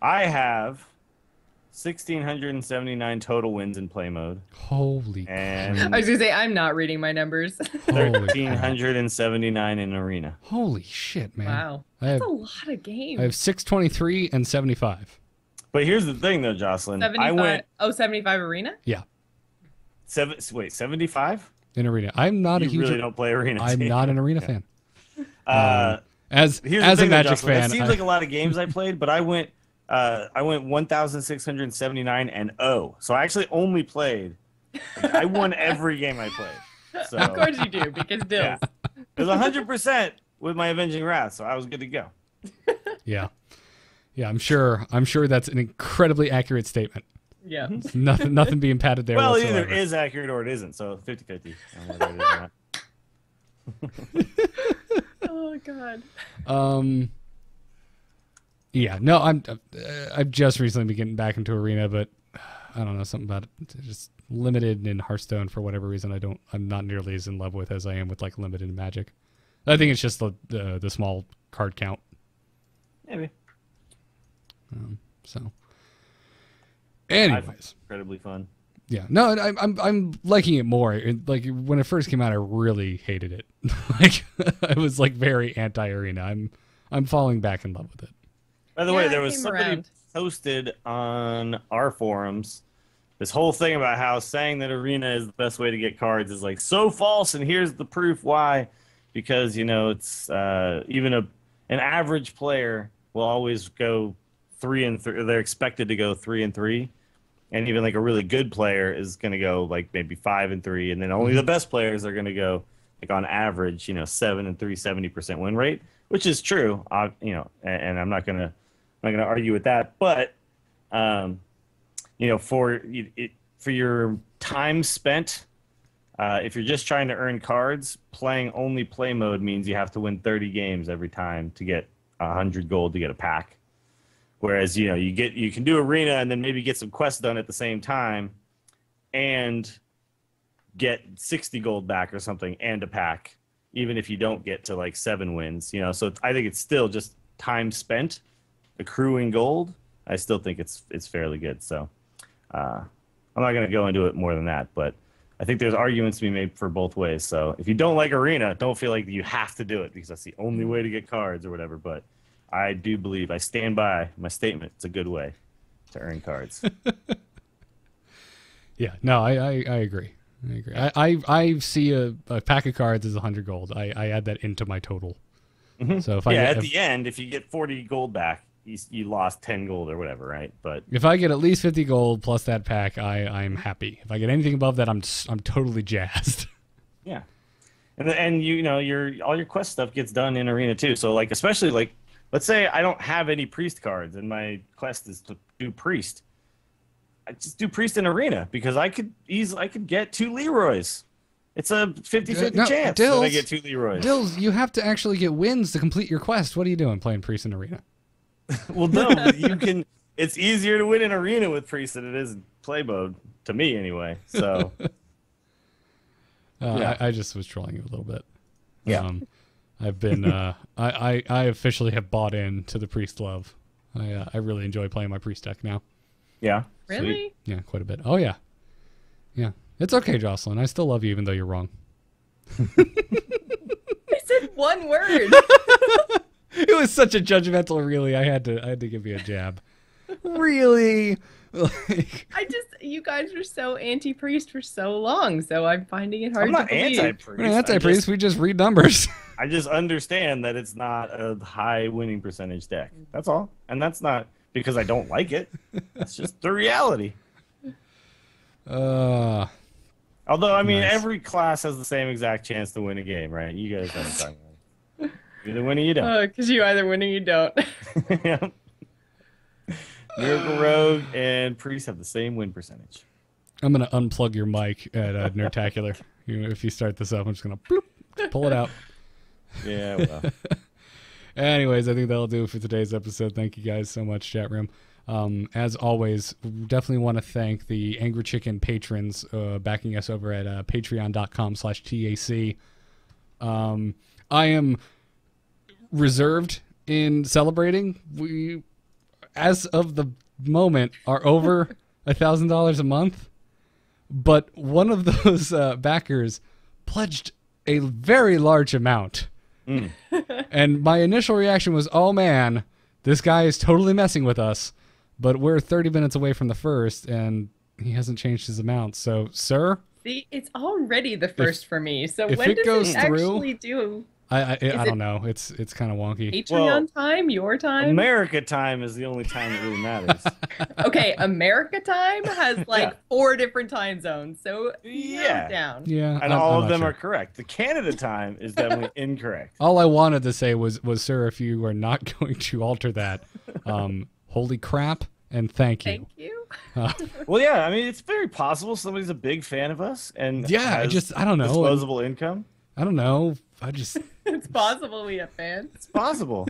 I have 1,679 total wins in play mode. Holy and I was going to say, I'm not reading my numbers. 1,379 in arena. Holy shit, man. Wow. That's a lot of games. I have 623 and 75. But here's the thing, though, Jocelyn. 75, 75 arena? Yeah. 75? In arena. I'm not a huge... You really don't play arena. I'm not an arena fan. As a Magic Jocelyn, fan... It seems like a lot of games I played, but I went 1,679 and 0. So I actually only played. I won every game I played. So, of course you do, because Dills. Yeah. It was 100% with my Avenging Wrath, so I was good to go. Yeah. Yeah, I'm sure that's an incredibly accurate statement. Yeah. Nothing being padded there. Well, whatsoever. either is accurate or it isn't, so 50-50. Oh God. Yeah, no, I've just recently been getting back into arena, but I don't know, something about it. It's just limited in Hearthstone for whatever reason. I'm not nearly as in love with as I am with like limited in Magic. I think it's just the small card count. Maybe. So, anyways, incredibly fun. Yeah, no, I'm liking it more. Like when it first came out, I really hated it. Like I was like very anti-arena. I'm falling back in love with it. By the way, there was somebody posted on our forums this whole thing about how saying that arena is the best way to get cards is like so false, and here's the proof why. Because it's even an average player will always go 3 and 3. They're expected to go 3 and 3. And even like a really good player is going to go like maybe 5 and 3, and then only the best players are going to go like on average, 7 and 3, 70% win rate, which is true. And I'm not going to argue with that. But for your time spent, if you're just trying to earn cards, playing only play mode means you have to win 30 games every time to get 100 gold to get a pack. Whereas, you can do arena and then maybe get some quests done at the same time and get 60 gold back or something and a pack, even if you don't get to like 7 wins, So I think it's still just time spent accruing gold. I still think it's fairly good. So I'm not going to go into it more than that, but I think there's arguments to be made for both ways. So if you don't like arena, don't feel like you have to do it because that's the only way to get cards or whatever. But I do believe, I stand by my statement, it's a good way to earn cards. Yeah, no, I agree. I see a pack of cards as 100 gold. I add that into my total. Mm-hmm. So if at the end, if you get 40 gold back, you lost 10 gold or whatever, right? But if I get at least 50 gold plus that pack, I'm happy. If I get anything above that, I'm totally jazzed. Yeah, and you know all your quest stuff gets done in arena too. So like especially like let's say I don't have any priest cards and my quest is to do priest. I just do priest in arena because I could get 2 Leroys. It's a 50-50 chance that I get 2 Leroys. Dills, you have to actually get wins to complete your quest. What are you doing playing priest in arena? Well, no, you can. It's easier to win in arena with priest than it is in play mode, to me anyway. So, I just was trolling you a little bit. Yeah, I've been. I officially have bought into the priest love. I really enjoy playing my priest deck now. Yeah, really? Sweet. Yeah, quite a bit. Oh yeah, yeah. It's okay, Jocelyn. I still love you, even though you're wrong. I said one word. It was such a judgmental. Really, I had to give you a jab. Really? Like, you guys were so anti-priest for so long, so I'm finding it hard I'm to not believe. anti-priest. we're not anti-priest. We just read numbers. I just understand that it's not a high winning percentage deck. That's all, and that's not because I don't like it. That's just the reality. Although, I mean, Nice. every class has the same exact chance to win a game, right? You guys know what I'm talking about. You either win or you don't. Because you either win or you don't. Yeah. Miracle Rogue and Priest have the same win percentage. I'm gonna unplug your mic at Nerdtacular. If you start this up, I'm just gonna bloop, pull it out. Yeah, well. Anyways, I think that'll do it for today's episode. Thank you guys so much, chat room. As always, definitely want to thank the Angry Chicken patrons backing us over at patreon.com/TAC. I am reserved in celebrating. We, as of the moment, are over $1,000 a month. But one of those backers pledged a very large amount. And my initial reaction was, oh man, this guy is totally messing with us. But we're 30 minutes away from the first, and he hasn't changed his amount. So, sir? See, it's already the first for me. So if when it does goes it through, actually do? I don't know. It's kind of wonky. Patreon time? Your time? America time is the only time that really matters. Okay, America time has like 4 different time zones. So Yeah. down. Yeah, And I'm all of not them sure. are correct. The Canada time is definitely incorrect. All I wanted to say was, sir, if you are not going to alter that, holy crap, and thank you. Thank you. Well, yeah, I mean, it's very possible somebody's a big fan of us and Yeah, has I don't know. disposable income. I don't know. It's possible we have fans. It's possible.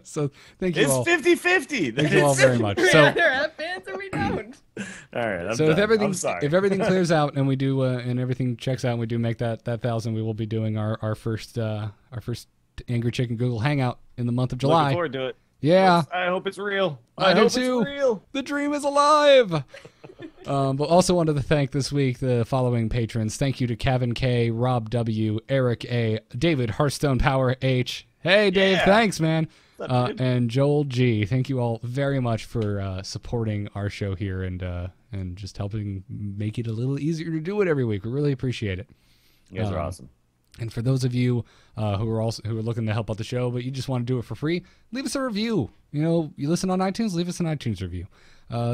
So thank you It's all. 50-50. Thank you all very much. We So, either have fans or we don't. All right, I'm so done. if everything I'm sorry. clears out and we do and everything checks out and we do make that 1,000, we will be doing our first Angry Chicken Google Hangout in the month of July. Looking forward to it. Yeah. I hope it's real. I do hope too. It's real. The dream is alive. But also wanted to thank this week the following patrons. Thank you to Kevin K, Rob W, Eric A, David Hearthstone Power H. Hey Dave, Yeah. thanks man. What's up, dude? And Joel G. Thank you all very much for supporting our show here and just helping make it a little easier to do it every week. We really appreciate it. You guys are awesome. And for those of you who are looking to help out the show, but you just want to do it for free, leave us a review. You know, you listen on iTunes, leave us an iTunes review.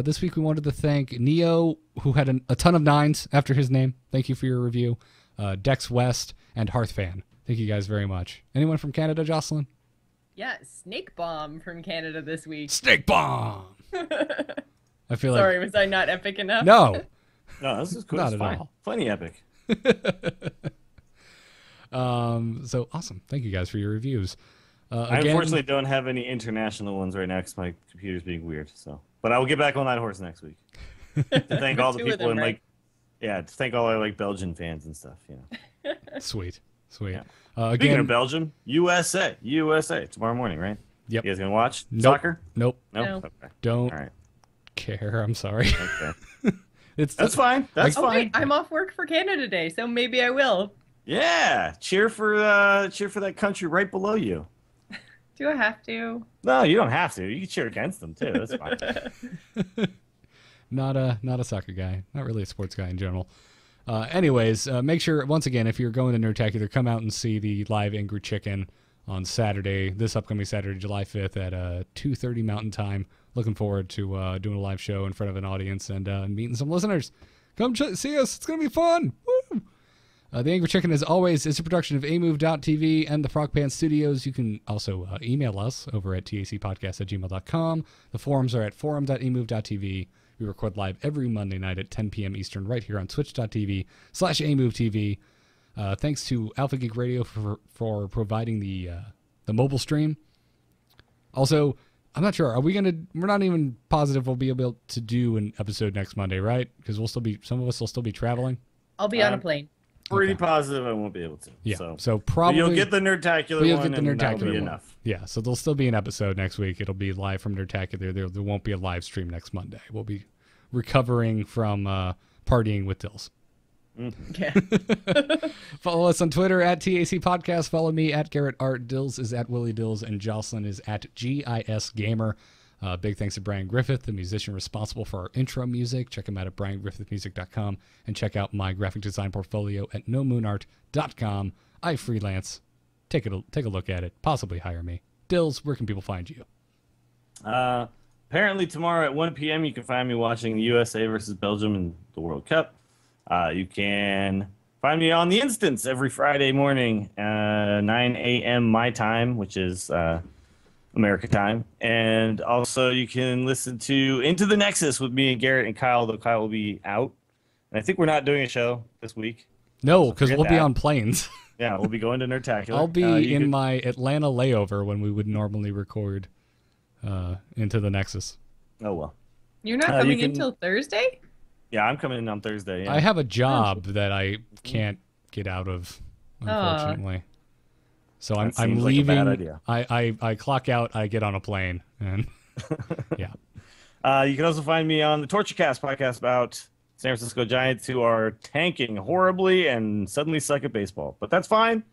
This week we wanted to thank Neo, who had a ton of 9s after his name. Thank you for your review. Dex West and Hearthfan. Thank you guys very much. Anyone from Canada, Jocelyn? Yeah, Snake Bomb from Canada this week. Snake Bomb. I feel Sorry, was I not epic enough? No. No, this is cool. Not It's at fine. all. Plenty epic. So awesome. Thank you guys for your reviews. I Again, unfortunately don't have any international ones right now because my computer's being weird. So, but I will get back on that horse next week. To thank all the 2 of people them, in right? to thank all our Belgian fans and stuff. You know. Sweet. Yeah. Speaking Again, of Belgium, USA tomorrow morning, right? Yep. You guys gonna watch Nope. soccer? Nope. No. Okay. Don't All right. care. I'm sorry. Okay. That's fine. That's Oh fine. wait, I'm off work for Canada Day, so maybe I will. Yeah. Cheer for that country right below you. Do I have to? No, you don't have to. You can cheer against them too. That's fine. not a soccer guy. Not really a sports guy in general. Anyways, make sure, once again, if you're going to Nerdtacular, come out and see the live Angry Chicken on Saturday, this upcoming Saturday, July 5th at 2:30 Mountain Time. Looking forward to doing a live show in front of an audience and meeting some listeners. Come see us. It's going to be fun. Woo! The Angry Chicken, as always, is a production of amove.tv and the Frog Pants Studios. You can also email us over at tacpodcast@gmail.com. The forums are at forum.amove.tv. We record live every Monday night at 10 p.m. Eastern right here on twitch.tv/amovetv. Thanks to Alpha Geek Radio for providing the mobile stream. Also, I'm not sure. We're not even positive we'll be able to do an episode next Monday, right? Because some of us will still be traveling. I'll be on a plane. Pretty positive I won't be able to. Yeah. So probably you'll get the Nerdtacular one, and that'll be enough. Yeah. So there'll still be an episode next week. It'll be live from Nerdtacular. There won't be a live stream next Monday. We'll be recovering from partying with Dills. Yeah. Follow us on Twitter at TAC Podcast. Follow me at Garrett Art. Dills is at Willie Dills, and Jocelyn is at GIS Gamer. Big thanks to Brian Griffith, the musician responsible for our intro music. Check him out at briangriffithmusic.com and check out my graphic design portfolio at nomoonart.com. I freelance. Take a look at it. Possibly hire me. Dills, where can people find you? Apparently tomorrow at 1 p.m. you can find me watching the USA versus Belgium in the World Cup. You can find me on the Instance every Friday morning, 9 a.m. my time, which is America time. And also you can listen to Into the Nexus with me and Garrett and Kyle, though Kyle will be out. And I think we're not doing a show this week. No, because we'll be on planes. Yeah, we'll be going to Nerdtacular. I'll be in my Atlanta layover when we would normally record Into the Nexus. Oh, well. You're not coming in until Thursday? Yeah, I'm coming in on Thursday. Yeah. I have a job that I can't get out of, unfortunately. So I'm leaving. Like a bad idea. I clock out. I get on a plane, and yeah. You can also find me on the TortureCast podcast about San Francisco Giants, who are tanking horribly and suddenly suck at baseball. But that's fine.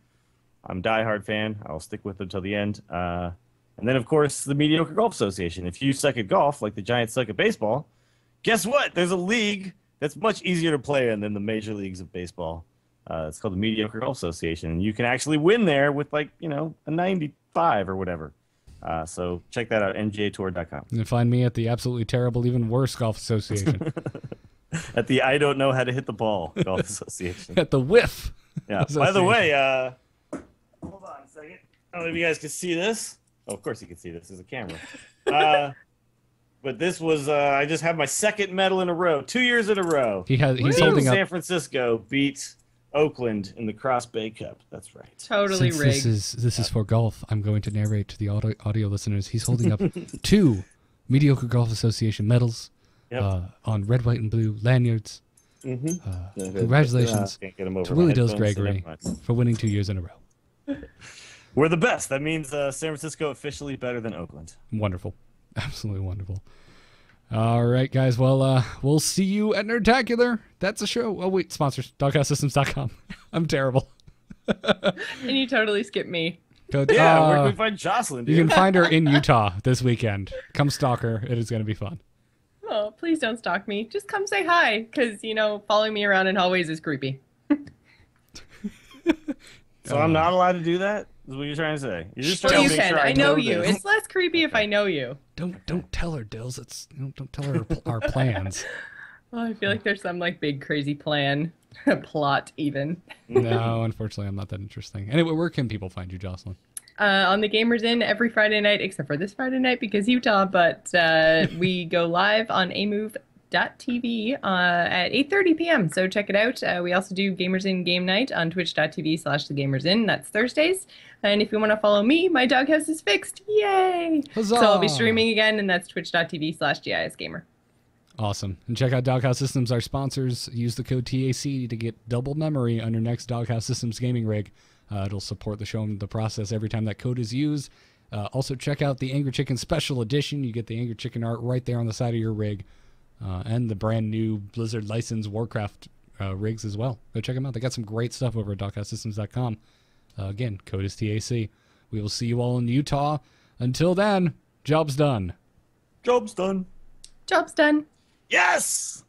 I'm a diehard fan. I'll stick with them till the end. And then, of course, the Mediocre Golf Association. If you suck at golf like the Giants suck at baseball, guess what? There's a league that's much easier to play in than the major leagues of baseball. It's called the Mediocre Golf Association. And you can actually win there with, a 95 or whatever. So check that out, njatour.com. You can find me at the absolutely terrible, even worse Golf Association. At the I Don't Know How to Hit the Ball Golf Association. At the Whiff. Yeah. By the way, hold on a second. I don't know if you guys can see this. Oh, of course you can see this. There's a camera. But this was, I just have my second medal in a row. 2 years in a row. He's holding up. San Francisco beat Oakland in the Cross Bay Cup. That's right. Totally rigged. This is for golf. I'm going to narrate to the audio listeners. He's holding up 2 Mediocre Golf Association medals on red, white, and blue lanyards. Congratulations to Willie Dills Gregory for winning 2 years in a row. We're the best. That means San Francisco officially better than Oakland. Wonderful. Absolutely wonderful. All right, guys. Well, we'll see you at Nerdtacular. That's a show. Oh, wait. Sponsors. DogHouseSystems.com. I'm terrible. And you totally skipped me. Where can we find Jocelyn, dude? You can find her in Utah this weekend. Come stalk her. It is going to be fun. Oh, please don't stalk me. Just come say hi, because, following me around in hallways is creepy. So I'm not allowed to do that? Is what you're trying to say? You're just trying to make sure I know you. It's less creepy if I know you. Don't tell her, Dills. Don't tell her our plans. Oh, I feel like there's some big crazy plan, plot even. No, unfortunately, I'm not that interesting. Anyway, where can people find you, Jocelyn? On the Gamers Inn every Friday night, except for this Friday night because Utah. But we go live on amove.tv at 8:30 p.m. So check it out. We also do Gamers Inn Game Night on twitch.tv/thegamersin. That's Thursdays. And if you want to follow me, my doghouse is fixed. Yay! Huzzah! So I'll be streaming again, and that's twitch.tv/GISgamer. Awesome. And check out Doghouse Systems, our sponsors. Use the code TAC to get double memory on your next Doghouse Systems gaming rig. It'll support the show and the process every time that code is used. Also, check out the Angry Chicken Special Edition. You get the Angry Chicken art right there on the side of your rig. And the brand new Blizzard licensed Warcraft rigs as well. Go check them out. They got some great stuff over at DogHouseSystems.com. Again, code is TAC. We will see you all in Utah. Until then, job's done. Job's done. Job's done. Yes!